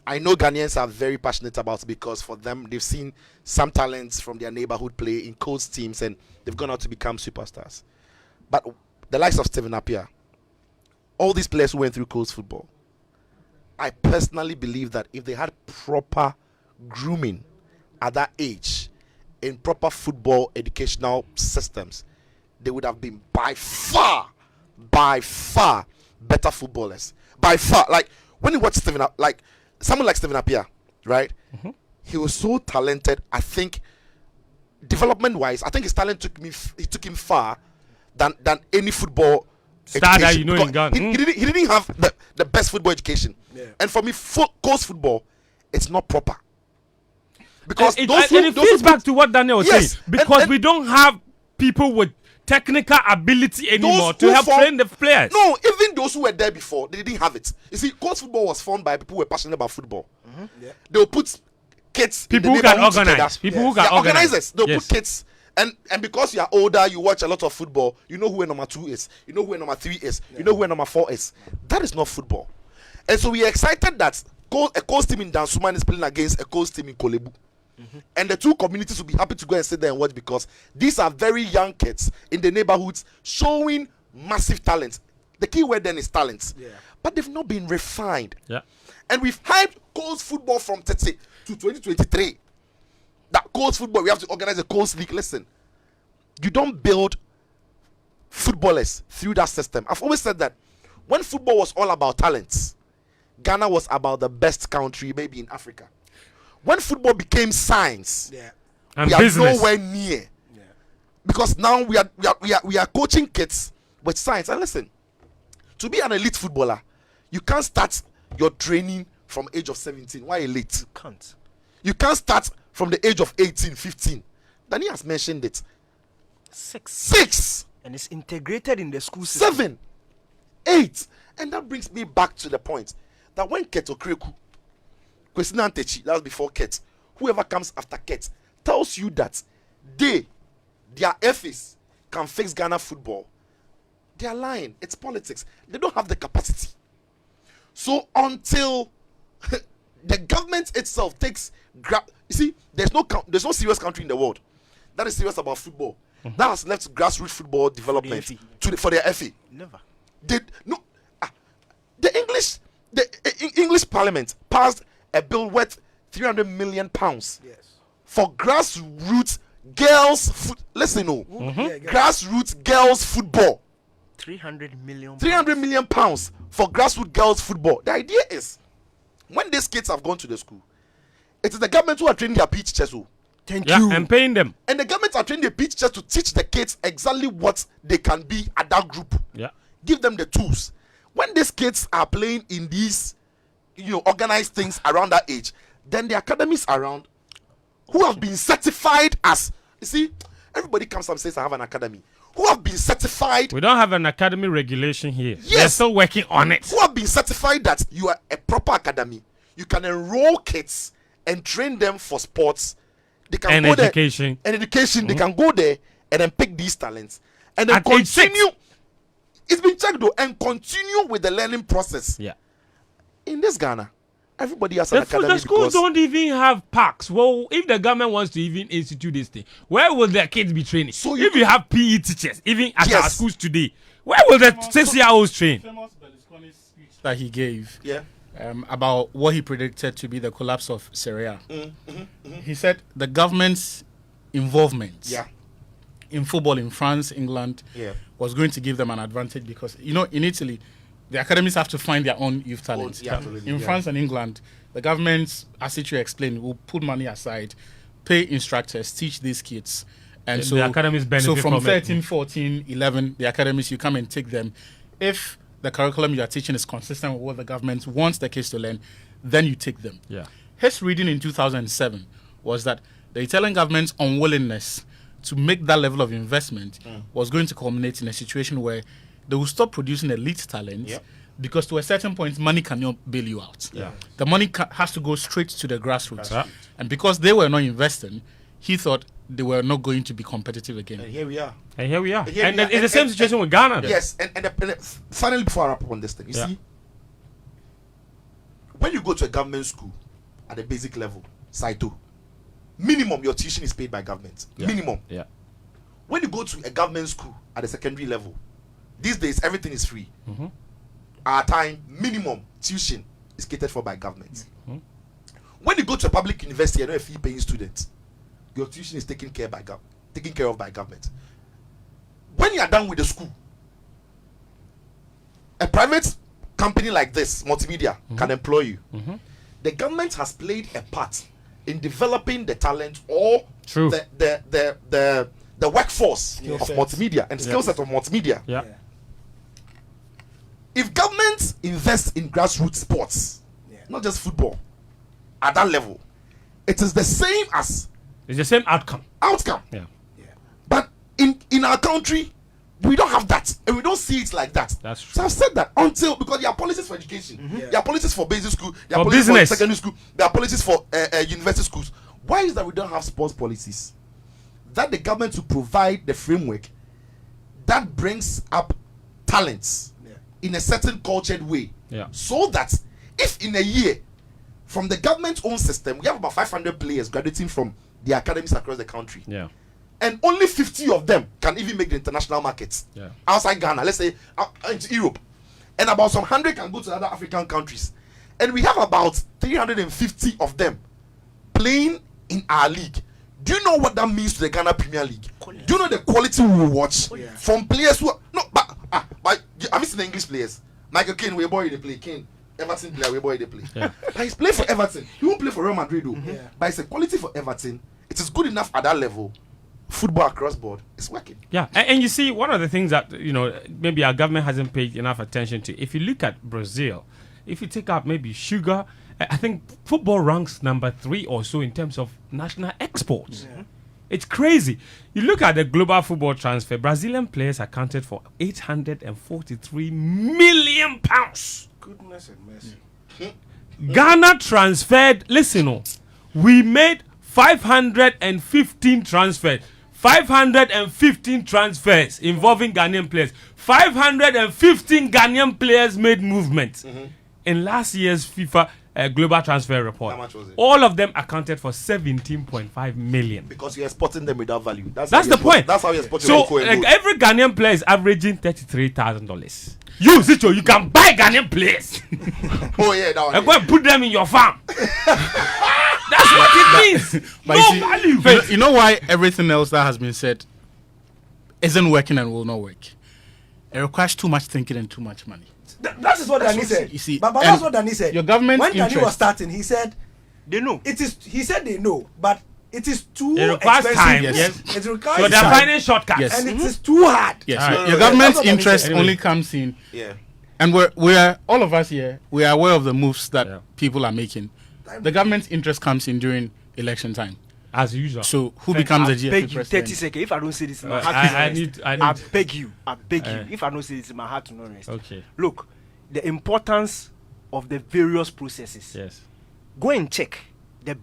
I know Ghanaians are very passionate about it because for them, they've seen some talents from their neighborhood play in coach teams and they've gone out to become superstars. But the likes of Stephen Appiah, all these players who went through coach football, I personally believe that if they had proper grooming at that age, in proper football educational systems, they would have been by far better footballers. By far, like when you watch someone like Stephen Appiah, right? He was so talented. I think development-wise, I think his talent took him far than any football Star that education. you know in Because Ghana. He didn't have the best football education. Yeah. And for me, coach football, it's not proper. Because it those who feeds back to what Daniel was Yes, saying. Because and we don't have people with technical ability anymore Those to who help train the players. No, even those who were there before, they didn't have it. You see, coach football was formed by people who were passionate about football. Yeah. They will put kids, in People the who can neighborhood organize. together. People who can Yeah, organize. organizers. They'll Yes. put kids And because you are older, you watch a lot of football. You know who a number 2 is. You know who a number 3 is. You know who a number 4 is. That is not football. And so we are excited that a coast team in Dansuman is playing against a coast team in Kolebu. And the two communities will be happy to go and sit there and watch, because these are very young kids in the neighborhoods showing massive talent. The key word then is talent. Yeah. But they've not been refined. Yeah. And we've hyped coast football from 30 to 2023. That coast football, we have to organize a coast league. Listen, you don't build footballers through that system. I've always said that when football was all about talents, Ghana was about the best country maybe in Africa. When football became science, and we business. are nowhere near. Because now we are coaching kids with science. And listen, to be an elite footballer, you can't start your training from age of 17. Why elite? You can't. You can't start from the age of 18, 15. Danny has mentioned it. 6. And it's integrated in the school system. 7, 8. And that brings me back to the point that when Keto Kreku, Kwesina Ntechi, that was before Ket, whoever comes after Ket, tells you that their FAs can fix Ghana football, they are lying. It's politics. They don't have the capacity. So until the government itself takes you see, there's no serious country in the world that is serious about football. That has left grassroots football development for their FA. Never. The English Parliament passed a bill worth £300 million for grassroots girls. Grassroots girls football. 300 million. 300 million pounds for grassroots girls football. The idea is, when these kids have gone to the school, it is the government who are training their PE teachers. Thank you. And paying them. And the government are training the PE teachers to teach the kids exactly what they can be at that group. Yeah. Give them the tools. When these kids are playing in these, organized things around that age, then the academies around who have been certified as, you see, everybody comes and says I have an academy. Who have been certified. We don't have an academy regulation here. Yes. They're still working on it. Who have been certified that you are a proper academy. You can enroll kids and train them for sports. They can and go education. There. And education. They can go there and then pick these talents. And then At age 6. continue. It's been checked though. And continue with the learning process. Yeah. In this Ghana, everybody has an academy. The schools don't even have parks. Well, if the government wants to even institute this thing, where will their kids be training? So if you have PE teachers, even at Yes. our schools today, where will the 6-year-olds train? Famous Berlusconi speech that he gave Yeah. about what he predicted to be the collapse of Syria. He said the government's involvement in football in France, England, was going to give them an advantage because, in Italy, the academies have to find their own youth talent. In France and England, the government, as Atsu explained, will put money aside, pay instructors, teach these kids. And so the academies benefit so from from 13, it. 14, 11, the academies, you come and take them. If the curriculum you are teaching is consistent with what the government wants the kids to learn, then you take them. Yeah. His reading in 2007 was that the Italian government's unwillingness to make that level of investment was going to culminate in a situation where they will stop producing elite talent because to a certain point, money cannot bail you out. Yeah. The money has to go straight to the grassroots. And because they were not investing, he thought they were not going to be competitive again. And here we are. And here we are. Here And we are. it's the same situation with Ghana. Yes. And finally, before I wrap up on this thing, you see, when you go to a government school at the basic level, Saito, minimum your tuition is paid by government. Minimum. Yeah. When you go to a government school at the secondary level, these days everything is free. Our time, minimum tuition is catered for by government. When you go to a public university, you're not a fee-paying student. Your tuition is taken care of by government. When you are done with the school, a private company like this, multimedia, can employ you. The government has played a part in developing the talent or the workforce of multimedia and skill set of multimedia. If government invests in grassroots sports, not just football, at that level, it is the same as it's the same outcome. Yeah. But in our country, we don't have that, and we don't see it like that. That's true. So I've said that because there are policies for education, there are policies for basic school, there are For policies business. for secondary school, there are policies for university schools. Why is that we don't have sports policies that the government will provide the framework that brings up talents in a certain cultured way. Yeah. So that if in a year, from the government's own system, we have about 500 players graduating from the academies across the country. Yeah. And only 50 of them can even make the international markets. Yeah. Outside Ghana, let's say into Europe. And about some 100 can go to other African countries. And we have about 350 of them playing in our league. Do you know what that means to the Ghana Premier League? Do you know the quality we will watch from players who are, no, but have you seen the English players? Michael Keane, we boy they play. Kane, Everton player, we boy they play. Yeah. But he's playing for Everton. He won't play for Real Madrid though. Mm-hmm. But it's a quality for Everton. It is good enough at that level. Football across board, it's working. Yeah, and you see, one of the things that maybe our government hasn't paid enough attention to. If you look at Brazil, if you take out maybe sugar, I think football ranks number 3 or so in terms of national exports. Yeah. It's crazy. You look at the global football transfer, Brazilian players accounted for £843 million. Goodness and mercy. Ghana transferred, we made 515 transfers. 515 transfers involving Ghanaian players. 515 Ghanaian players made movement. In last year's FIFA global transfer report. How much was it? All of them accounted for 17.5 million. Because you're exporting them without value. That's the point. That's how you're exporting. So every Ghanaian player is averaging $33,000. You, Sitso, you can buy Ghanaian players. Oh yeah, that one. And go and put them in your farm. That's what it means. But No value. You know why everything else that has been said isn't working and will not work? It requires too much thinking and too much money. That is what Danny said. You see, but that's what Danny said. Your government's when Danny interest- was starting, he said They know. it is. He said they know, but it is too It requires expensive. time. Yes. It requires So they're time. finding shortcuts. Yes. And it is too hard. Yes, All right. your government's That's what interest I'm saying. only comes in, Yeah. and we're all of us here. We are aware of the moves that Yeah. people are making. The government's interest comes in during election time. As usual. So who becomes I the GFA beg you, president? 30 seconds. If I don't say this, my Uh, heart I- will I not need- rest. I I need- beg you. I beg you. If I don't say this, my heart will not rest. Okay. Look, the importance of the various processes. Yes. Go and check the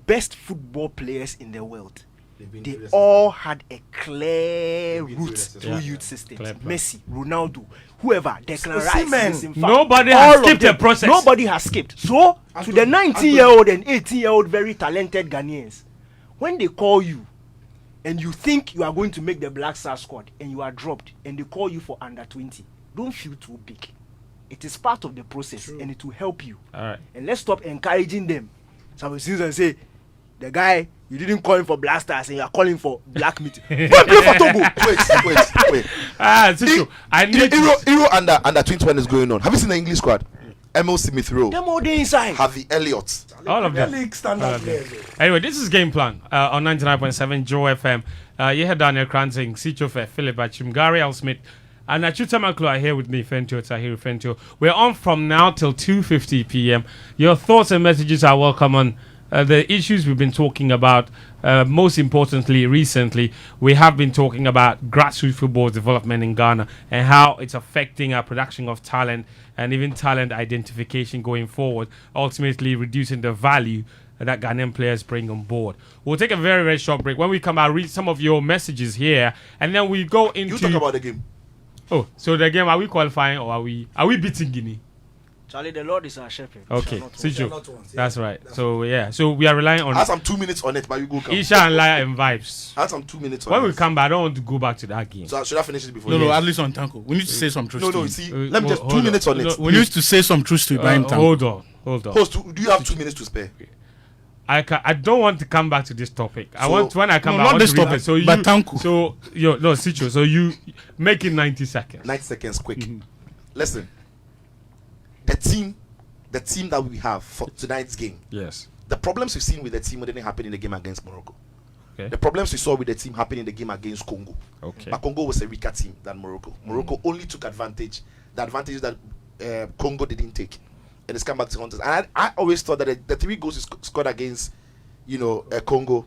best football players in the world. They've been They through the all had a clear They've been through route the system. through Yeah. youth systems. Clear plan. Messi, Ronaldo, whoever, Declan Rice. Osimhen. this in fact, Nobody all has of skipped them. the process. Nobody has skipped. So, to the Anthony. 19-year-old and 18-year-old very talented Ghanaians, when they call you and you think you are going to make the Black Stars squad and you are dropped and they call you for under 20, don't feel too big. It is part of the process and it will help you. All right. And let's stop encouraging them. Some seasons say, the guy, you didn't call him for Black Stars and you are calling for Black Meat. Go and play for Togo. Wait. Sitso, I need Euro under 21 is going on. Have you seen the English squad? Emil Smith Rowe, Them all day inside. Harvey Elliott. all of The them. league standard players. Anyway, this is Game Plan on 99.7 Joe FM. You heard Daniel Koranteng, Sitsofe, Philip Atsrim, Gary L. Smith, and Atsu Tamakloe are here with me, Fentio Tahir Fentio. We're on from now till 2:50 p.m. Your thoughts and messages are welcome on the issues we've been talking about. Most importantly, recently, we have been talking about grassroots football development in Ghana and how it's affecting our production of talent and even talent identification going forward, ultimately reducing the value that Ghanaian players bring on board. We'll take a very, very short break. When we come out, read some of your messages here, and then we go into... You talk about the game. Oh, so the game, are we qualifying or are we beating Guinea? Charlie, the Lord is our shepherd. Okay, Shall not They're Sitso, not ones, yeah. that's right. So we are relying I on had some 2 minutes on it, but you go come. Isha and Liar and Vibes. I had some 2 minutes on When it. we come back, I don't want to go back to that game. So should I finish it before? No, you? no, at least on Tanko. We need to say some truth. No, to you him. see, let me just hold 2 on. minutes on it. No, We need to say some truth to Ibrahim Tanko. Hold on. Host, do you have 2 minutes to spare? I don't want to come back to this topic. I So- want when I come No, back. not I want this to read topic, it. So you, but Tanku. So Sitso. So you make it 90 seconds. 90 seconds, quick. Listen, the team that we have for tonight's game, Yes. the problems we've seen with the team didn't happen in the game against Morocco. Okay. The problems we saw with the team happened in the game against Congo. Okay. But Congo was a weaker team than Morocco. Morocco only took advantage, the advantage that Congo didn't take. And it's come back to hunters. And I always thought that the 3 goals scored against, Congo,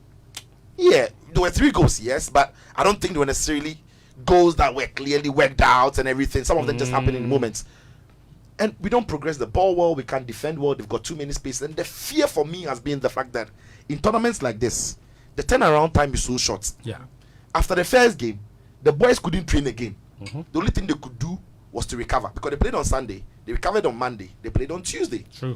yeah, there were 3 goals, yes, but I don't think they were necessarily goals that were clearly worked out and everything. Some of them just happen in moments. And we don't progress the ball well, we can't defend well, they've got too many spaces. And the fear for me has been the fact that in tournaments like this, the turnaround time is so short. Yeah. After the first game, the boys couldn't train again. The only thing they could do was to recover because they played on Sunday, they recovered on Monday, they played on Tuesday. True.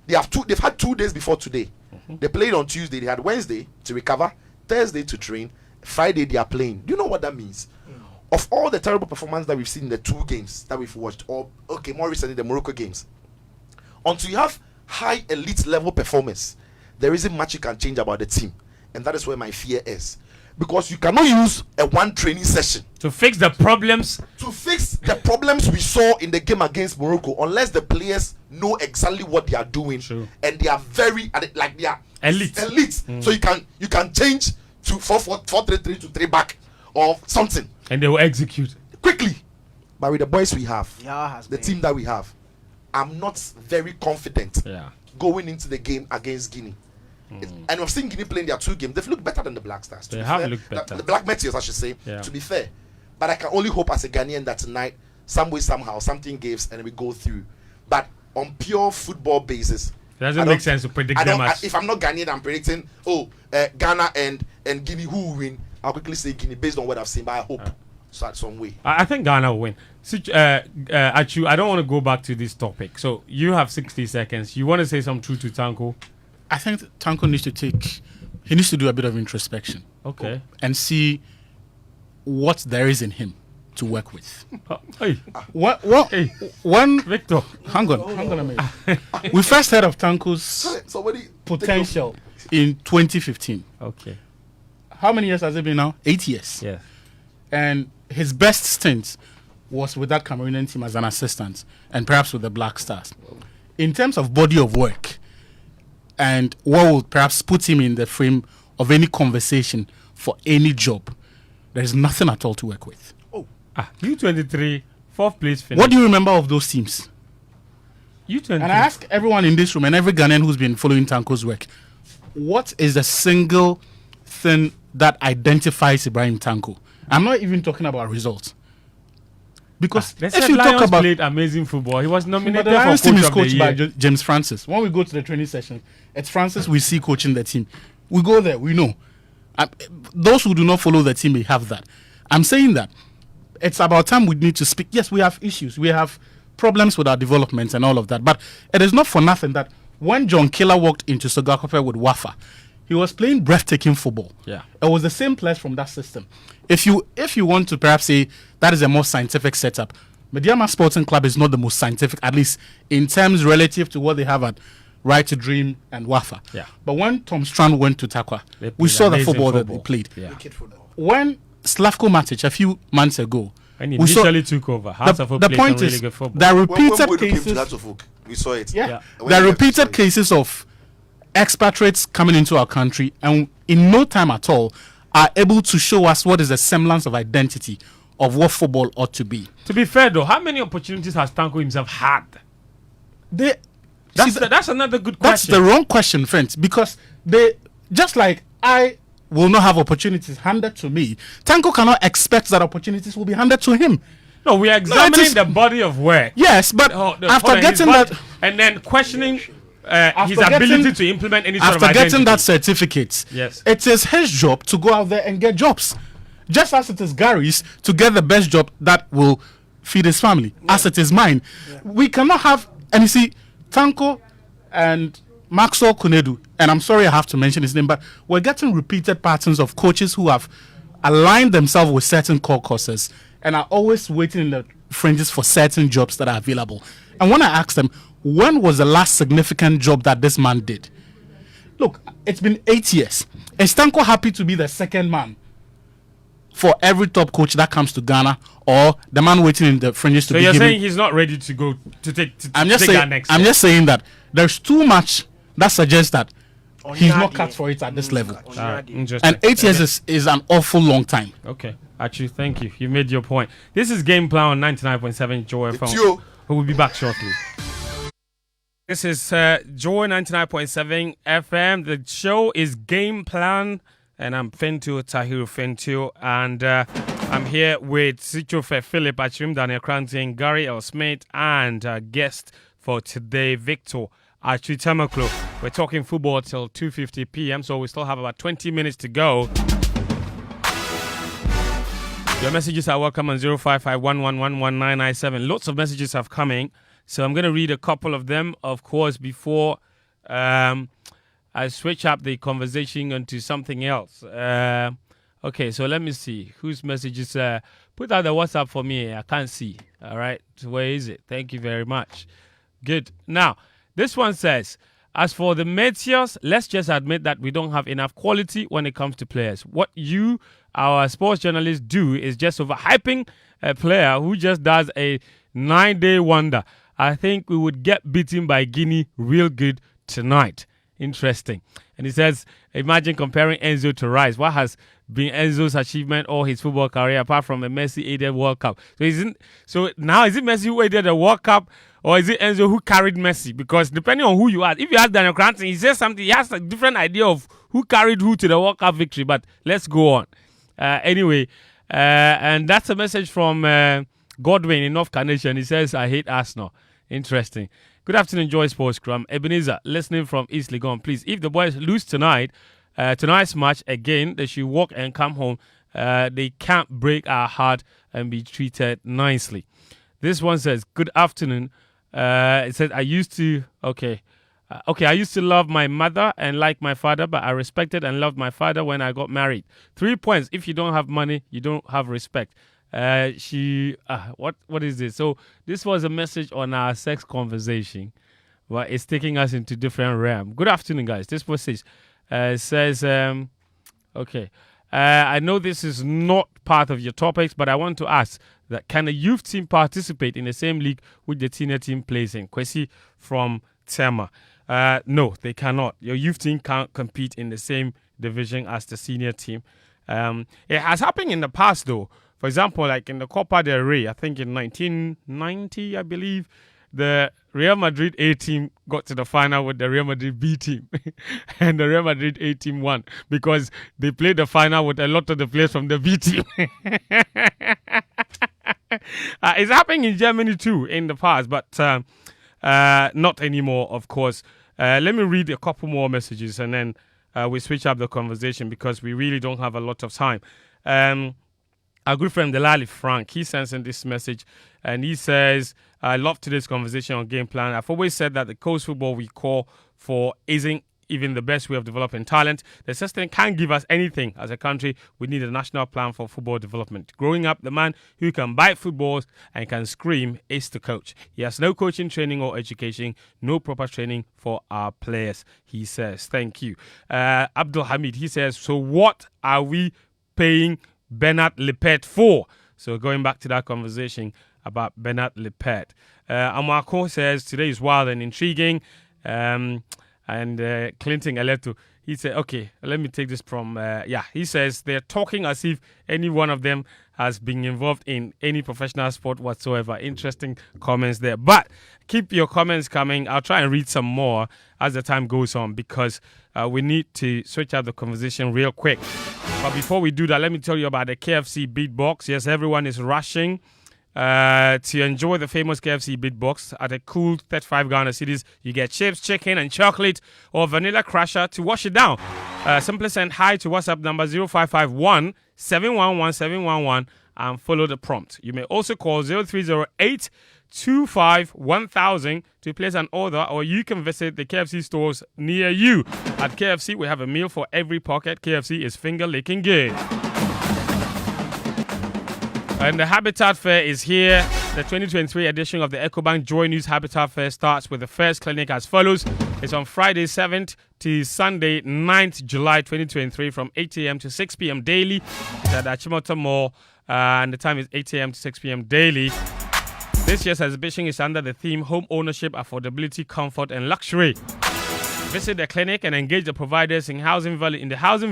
They've had 2 days before today. They played on Tuesday, they had Wednesday to recover, Thursday to train, Friday they are playing. Do you know what that means? Of all the terrible performance that we've seen in the 2 games that we've watched, or okay, more recently the Morocco games, until you have high elite level performance, there isn't much you can change about the team. And that is where my fear is. Because you cannot use a one training session to fix the problems. To fix the problems we saw in the game against Morocco, unless the players know exactly what they are doing. True. And they are very like they are elite. So you can change to 4-4-3-3 to 3 back or something. And they will execute Quickly. But with the boys we have, the team that we have, I'm not very confident Yeah. going into the game against Guinea. And we've seen Guinea playing their 2 games. They've looked better than the Black Stars. They have looked better. The Black Meteors, I should say, Yeah. to be fair. But I can only hope as a Ghanaian that tonight, some way, somehow, something gives and we go through. But on pure football basis, It doesn't make sense to predict them as. if I'm not Ghanaian, I'm predicting, Ghana and Guinea who will win. I'll quickly say Guinea based on what I've seen, but I hope so some way. I think Ghana will win. Atsu, I don't want to go back to this topic. So you have 60 seconds. You want to say something true to Tanko? I think Tanko needs to do a bit of introspection. Okay. And see what there is in him to work with. Hey. Hey. One Victor. Hang on a minute. We first heard of Tanko's potential in 2015. Okay. How many years has it been now? 8 years. Yeah. And his best stint was with that Cameroonian team as an assistant and perhaps with the Black Stars. In terms of body of work and what would perhaps put him in the frame of any conversation for any job, there is nothing at all to work with. U23, 4th place finish. What do you remember of those teams? U23. And I ask everyone in this room and every Ghanaian who's been following Tanko's work, what is the single thing that identifies Ibrahim Tanko? I'm not even talking about results. Because if you talk about played amazing football, he was nominated the for Lions coach team is of the coached year. by James Francis. When we go to the training session, it's Francis we see coaching the team. We go there, we know. Those who do not follow the team, they have that. I'm saying that it's about time we need to speak. Yes, we have issues. We have problems with our developments and all of that. But it is not for nothing that when John Killer walked into Sogakope with Wafa, he was playing breathtaking football. Yeah. It was the same players from that system. If you want to perhaps say that is a more scientific setup, Mediama Sporting Club is not the most scientific, at least in terms relative to what they have at Right to Dream and Wafa. Yeah. But when Tom Strand went to Takwa, we saw the football that they played. Yeah. When Slavko Matic a few months ago, when he initially took over, the point is really good there are repeated when cases. came to we saw it. Yeah. There are repeated cases of expatriates coming into our country and in no time at all are able to show us what is the semblance of identity of what football ought to be. To be fair though, how many opportunities has Tanko himself had? That's another good question. That's the wrong question, friends, because they, just like I will not have opportunities handed to me, Tanko cannot expect that opportunities will be handed to him. No, we are examining the body of work. Yes, but after getting that, and then questioning his ability to implement any sort of identity. After getting that certificate, yes, it is his job to go out there and get jobs. Just as it is Gary's to get the best job that will feed his family, as it is mine. We cannot have, and you see, Tanko and Maxwell Kunedu, and I'm sorry I have to mention his name, but we're getting repeated patterns of coaches who have aligned themselves with certain core courses and are always waiting in the fringes for certain jobs that are available. And when I ask them, when was the last significant job that this man did? Look, it's been 8 years. Is Tanko happy to be the second man for every top coach that comes to Ghana, or the man waiting in the fringes to be given? So you're saying he's not ready to go to take that next I'm step? just saying that there's too much that suggests that he's not cut for it at this level. Interesting. And 8 years is an awful long time. Okay, actually, thank you. You made your point. This is Game Plan on 99.7 Joy FM. Who will be back shortly. This is Joy 99.7 FM. The show is Game Plan, and I'm Fentio Tahiru Fentio, and I'm here with Sitsofe, Philip Atsrim, Daniel Koranteng, Gary L. Smith, and guest for today, Victor Atsu Tamakloe. We're talking football till 2:50 p.m., so we still have about 20 minutes to go. Your messages are welcome on 05511111997. Lots of messages have coming, so I'm going to read a couple of them, of course, before I switch up the conversation onto something else. Okay, so let me see. Whose messages? Put out the WhatsApp for me. I can't see. All right, so where is it? Thank you very much. Good. Now, this one says, as for the Meteors, let's just admit that we don't have enough quality when it comes to players. What you, our sports journalists, do is just overhyping a player who just does a 9-day wonder. I think we would get beaten by Guinea real good tonight. Interesting. And he says, imagine comparing Enzo to Rice. What has been Enzo's achievement all his football career apart from a Messi-aided World Cup? So now is it Messi who aided the World Cup, or is it Enzo who carried Messi? Because depending on who you ask, if you ask Daniel Koranteng, he says something, he has a different idea of who carried who to the World Cup victory. But let's go on. Anyway, and that's a message from Godwin in North Carnation. He says, I hate Arsenal. Interesting. Good afternoon, Joy Sports Scrum. Ebenezer, listening from East Legon. Please, if the boys lose tonight, tonight's match again, they should walk and come home. They can't break our heart and be treated nicely. This one says, good afternoon. It says, I used to love my mother and like my father, but I respected and loved my father when I got married. 3 points. If you don't have money, you don't have respect. What is this? So this was a message on our sex conversation, but it's taking us into different realm. Good afternoon, guys. This message says, I know this is not part of your topics, but I want to ask that can a youth team participate in the same league which the senior team plays in? Kwesi from Tema. No, they cannot. Your youth team can't compete in the same division as the senior team. It has happened in the past, though. For example, like in the Copa del Rey, I think in 1990, I believe, the Real Madrid A team got to the final with the Real Madrid B team. And the Real Madrid A team won because they played the final with a lot of the players from the B team. It's happening in Germany too in the past, but not anymore, of course. Let me read a couple more messages and then we switch up the conversation because we really don't have a lot of time. Our good friend Delali Frank, he sends in this message and he says, I love today's conversation on game plan. I've always said that the coast football we call for isn't even the best way of developing talent. The system can't give us anything. As a country, we need a national plan for football development. Growing up, the man who can bite footballs and can scream is the coach. He has no coaching training or education, no proper training for our players, he says. Thank you. Abdul Hamid, he says, so what are we paying Bernard Lepet for? So going back to that conversation about Bernard Lepet. Amarco says, today is wild and intriguing. And Clinton Aleto, he said, okay, let me take this from, he says they're talking as if any one of them has been involved in any professional sport whatsoever. Interesting comments there. But keep your comments coming. I'll try and read some more as the time goes on because we need to switch out the conversation real quick. But before we do that, let me tell you about the KFC Beatbox. Yes, everyone is rushing to enjoy the famous KFC Beatbox at a cool 35 Ghana cedis. You get chips, chicken, and chocolate or vanilla crusher to wash it down. Simply send hi to WhatsApp number 0551 711 711 and follow the prompt. You may also call 0308 25 1000 to place an order, or you can visit the KFC stores near you. At KFC, we have a meal for every pocket. KFC is finger-licking good. And the Habitat Fair is here. The 2023 edition of the EcoBank Joy News Habitat Fair starts with the first clinic as follows. It's on Friday 7th to Sunday 9th July 2023 from 8 a.m. to 6 p.m. daily. It's at Achimota Mall and the time is 8 a.m. to 6 p.m. daily. This year's exhibition is under the theme Home Ownership, Affordability, Comfort and Luxury. Visit the clinic and engage the providers in the housing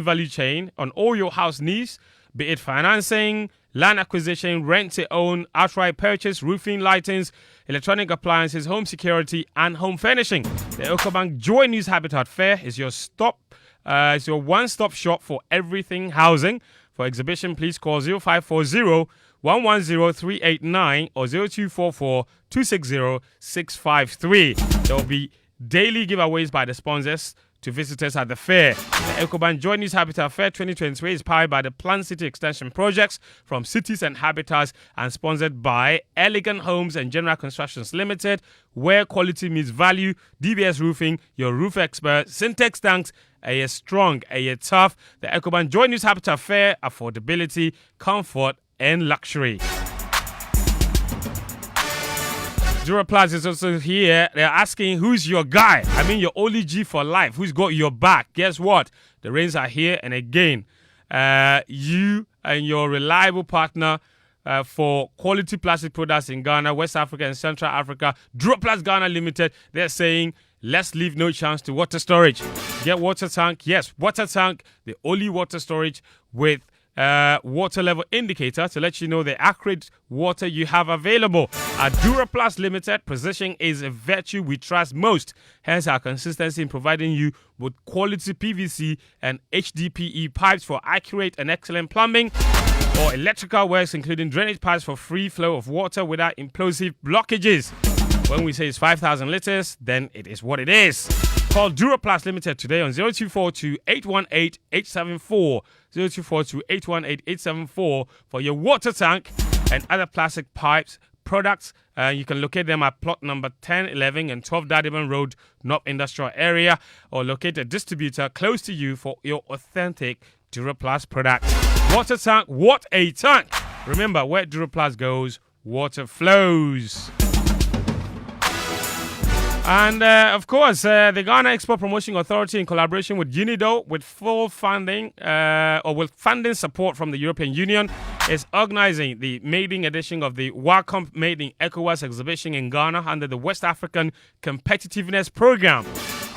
value chain on all your house needs, be it financing, land acquisition, rent to own, outright purchase, roofing, lightings, electronic appliances, home security, and home furnishing. The EcoBank Joy News Habitat Fair is your one-stop shop for everything housing. For exhibition, please call 0540 110 389 or 0244 260 653. There will be daily giveaways by the sponsors to visitors at the fair. The EcoBank Joy News Habitat Fair 2023 is powered by the Plant City Extension projects from Cities and Habitats and sponsored by Elegant Homes and General Constructions Limited, where quality meets value. DBS Roofing, your roof expert. Syntex Tanks, a year strong, a year tough. The EcoBank Joy News Habitat Fair, affordability, comfort, and luxury. Duraplast is also here. They're asking, who's your guy? I mean, your only G for life. Who's got your back? Guess what? The rains are here. And again, you and your reliable partner for quality plastic products in Ghana, West Africa, and Central Africa, Duraplast Ghana Limited, they're saying, let's leave no chance to water storage. Get water tank. Yes, water tank, the only water storage with water level indicator to let you know the accurate water you have available. At Duraplast Limited, precision is a virtue we trust most. Hence our consistency in providing you with quality PVC and HDPE pipes for accurate and excellent plumbing or electrical works, including drainage pipes for free flow of water without implosive blockages. When we say it's 5,000 liters, then it is what it is. Call Duraplast Limited today on 0242 818 874. 0242 818 874 for your water tank and other plastic pipes products. You can locate them at plot number 10, 11 and 12 Dadiban Road, North Industrial Area, or locate a distributor close to you for your authentic Duraplast product. Water tank, what a tank! Remember, where Duraplast goes, water flows. And, of course, the Ghana Export Promotion Authority, in collaboration with UNIDO, with full funding or with funding support from the European Union, is organizing the maiden edition of the Welcome Made in ECOWAS exhibition in Ghana under the West African Competitiveness Program.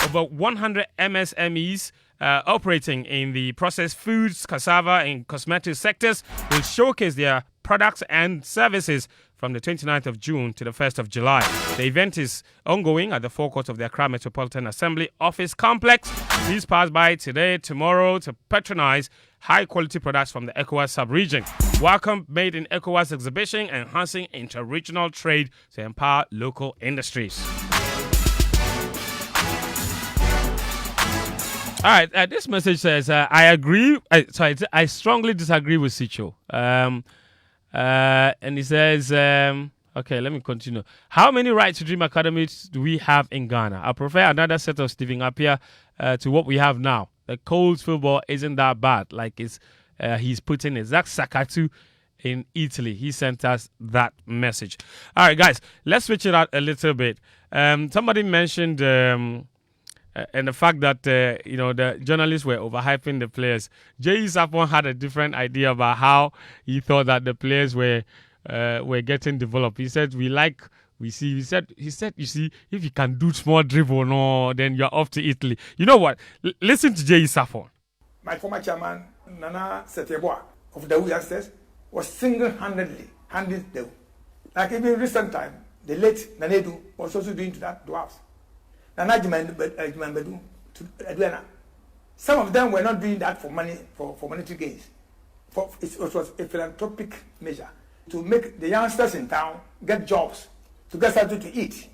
Over 100 MSMEs operating in the processed foods, cassava, and cosmetic sectors will showcase their products and services from the 29th of June to the 1st of July. The event is ongoing at the forecourt of the Accra Metropolitan Assembly Office Complex. Please pass by today, tomorrow to patronize high-quality products from the ECOWAS sub-region. Welcome Made in ECOWAS exhibition, enhancing inter-regional trade to empower local industries. All right, this message says, I strongly disagree with Sicho. And he says, okay, let me continue. How many Right to Dream academies do we have in Ghana? I prefer another set of Stephen Appiah to what we have now. The Coles football isn't that bad. Like he's putting it. Zach Sakatu in Italy. He sent us that message. All right, guys, let's switch it out a little bit. Somebody mentioned and the fact that the journalists were overhyping the players. Jay Sapon had a different idea about how he thought that the players were getting developed. He said, he said, you see, if you can do small dribble, no, then you're off to Italy. You know what? Listen to Jay Sapon. My former chairman, Nana Seteboa of the youngsters, was single-handedly handling them. Like even recent time, the late Nanedu was also doing to that dwarfs. Some of them were not doing that for money, for monetary gains. It was a philanthropic measure to make the youngsters in town get jobs, to get something to eat.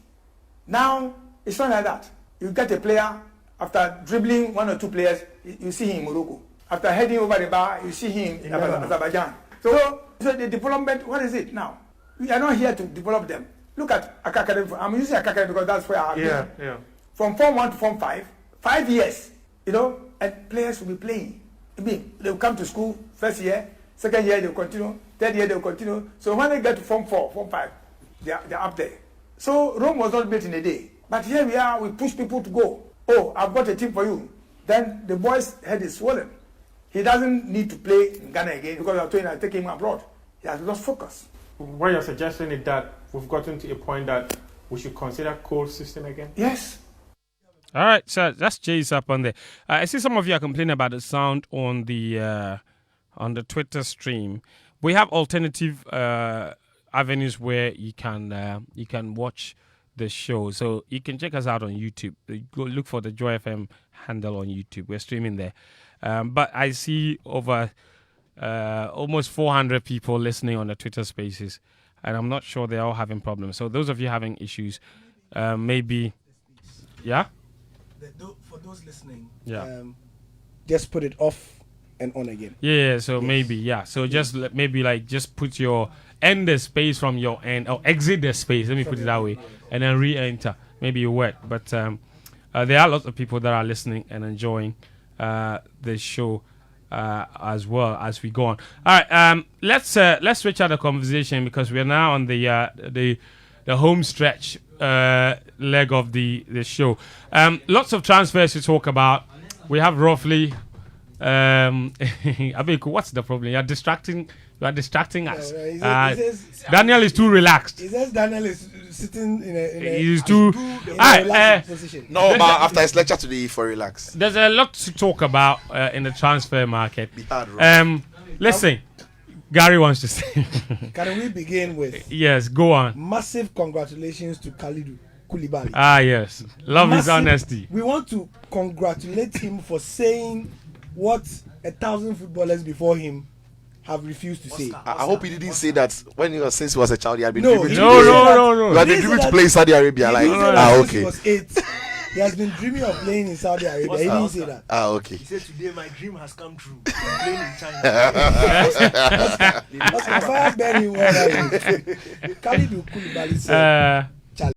Now, it's not like that. You get a player, after dribbling one or two players, you see him in Morocco. After heading over the bar, you see him in Azerbaijan. So the development, what is it now? We are not here to develop them. Look at Akakadem. I'm using Akakadem because that's where I have been. From Form 1 to Form 5, 5 years, and players will be playing. I mean, they will come to school, first year, second year, they will continue, third year, they will continue. So when they get to Form 4, Form 5, they are up there. So Rome was not built in a day. But here we are, we push people to go. Oh, I've got a team for you. Then the boy's head is swollen. He doesn't need to play in Ghana again because I'm told you, I take him abroad. He has lost focus. What you're suggesting is that we've gotten to a point that we should consider cold system again? Yes. All right, so that's Jay's up on there. I see some of you are complaining about the sound on the Twitter stream. We have alternative avenues where you can watch the show. So you can check us out on YouTube. Go look for the Joy FM handle on YouTube. We're streaming there. But I see over almost 400 people listening on the Twitter Spaces, and I'm not sure they're all having problems. So those of you having issues, maybe Yeah. For those listening, Yeah. Just put it off and on again. Yeah, so maybe, yeah. So just maybe like just put your end the space from your end or exit the space. Let me put it that way, and then re-enter. Maybe you work, but there are lots of people that are listening and enjoying the show as well as we go on. All right, let's switch out the conversation because we are now on the home stretch leg of the show. Lots of transfers to talk about. We have roughly. Abeku, what's the problem? You are distracting us. Daniel is too relaxed. He says Daniel is sitting in a He's too. relaxed position. No, man, after his lecture today, for relax. There's a lot to talk about in the transfer market. Be hard, right? Listen, Gary wants to say. Can we begin with Yes, go on. massive congratulations to Khalidou Koulibaly. Yes. Love his Massive- honesty. We want to congratulate him for saying what 1,000 footballers before him have refused to say. I hope he didn't say that when he was since he was a child. He had been No, dreaming he to No, didn't play. say that. no. He had He been dreaming said to that- play in Saudi Arabia. He Like, didn't say that since okay. he was 8. He has been dreaming of playing in Saudi Arabia. He didn't say that. Okay. He said today my dream has come true. I'm playing in China. Oscar, fire burn him wherever he is. Khalidou Koulibaly said, Uh,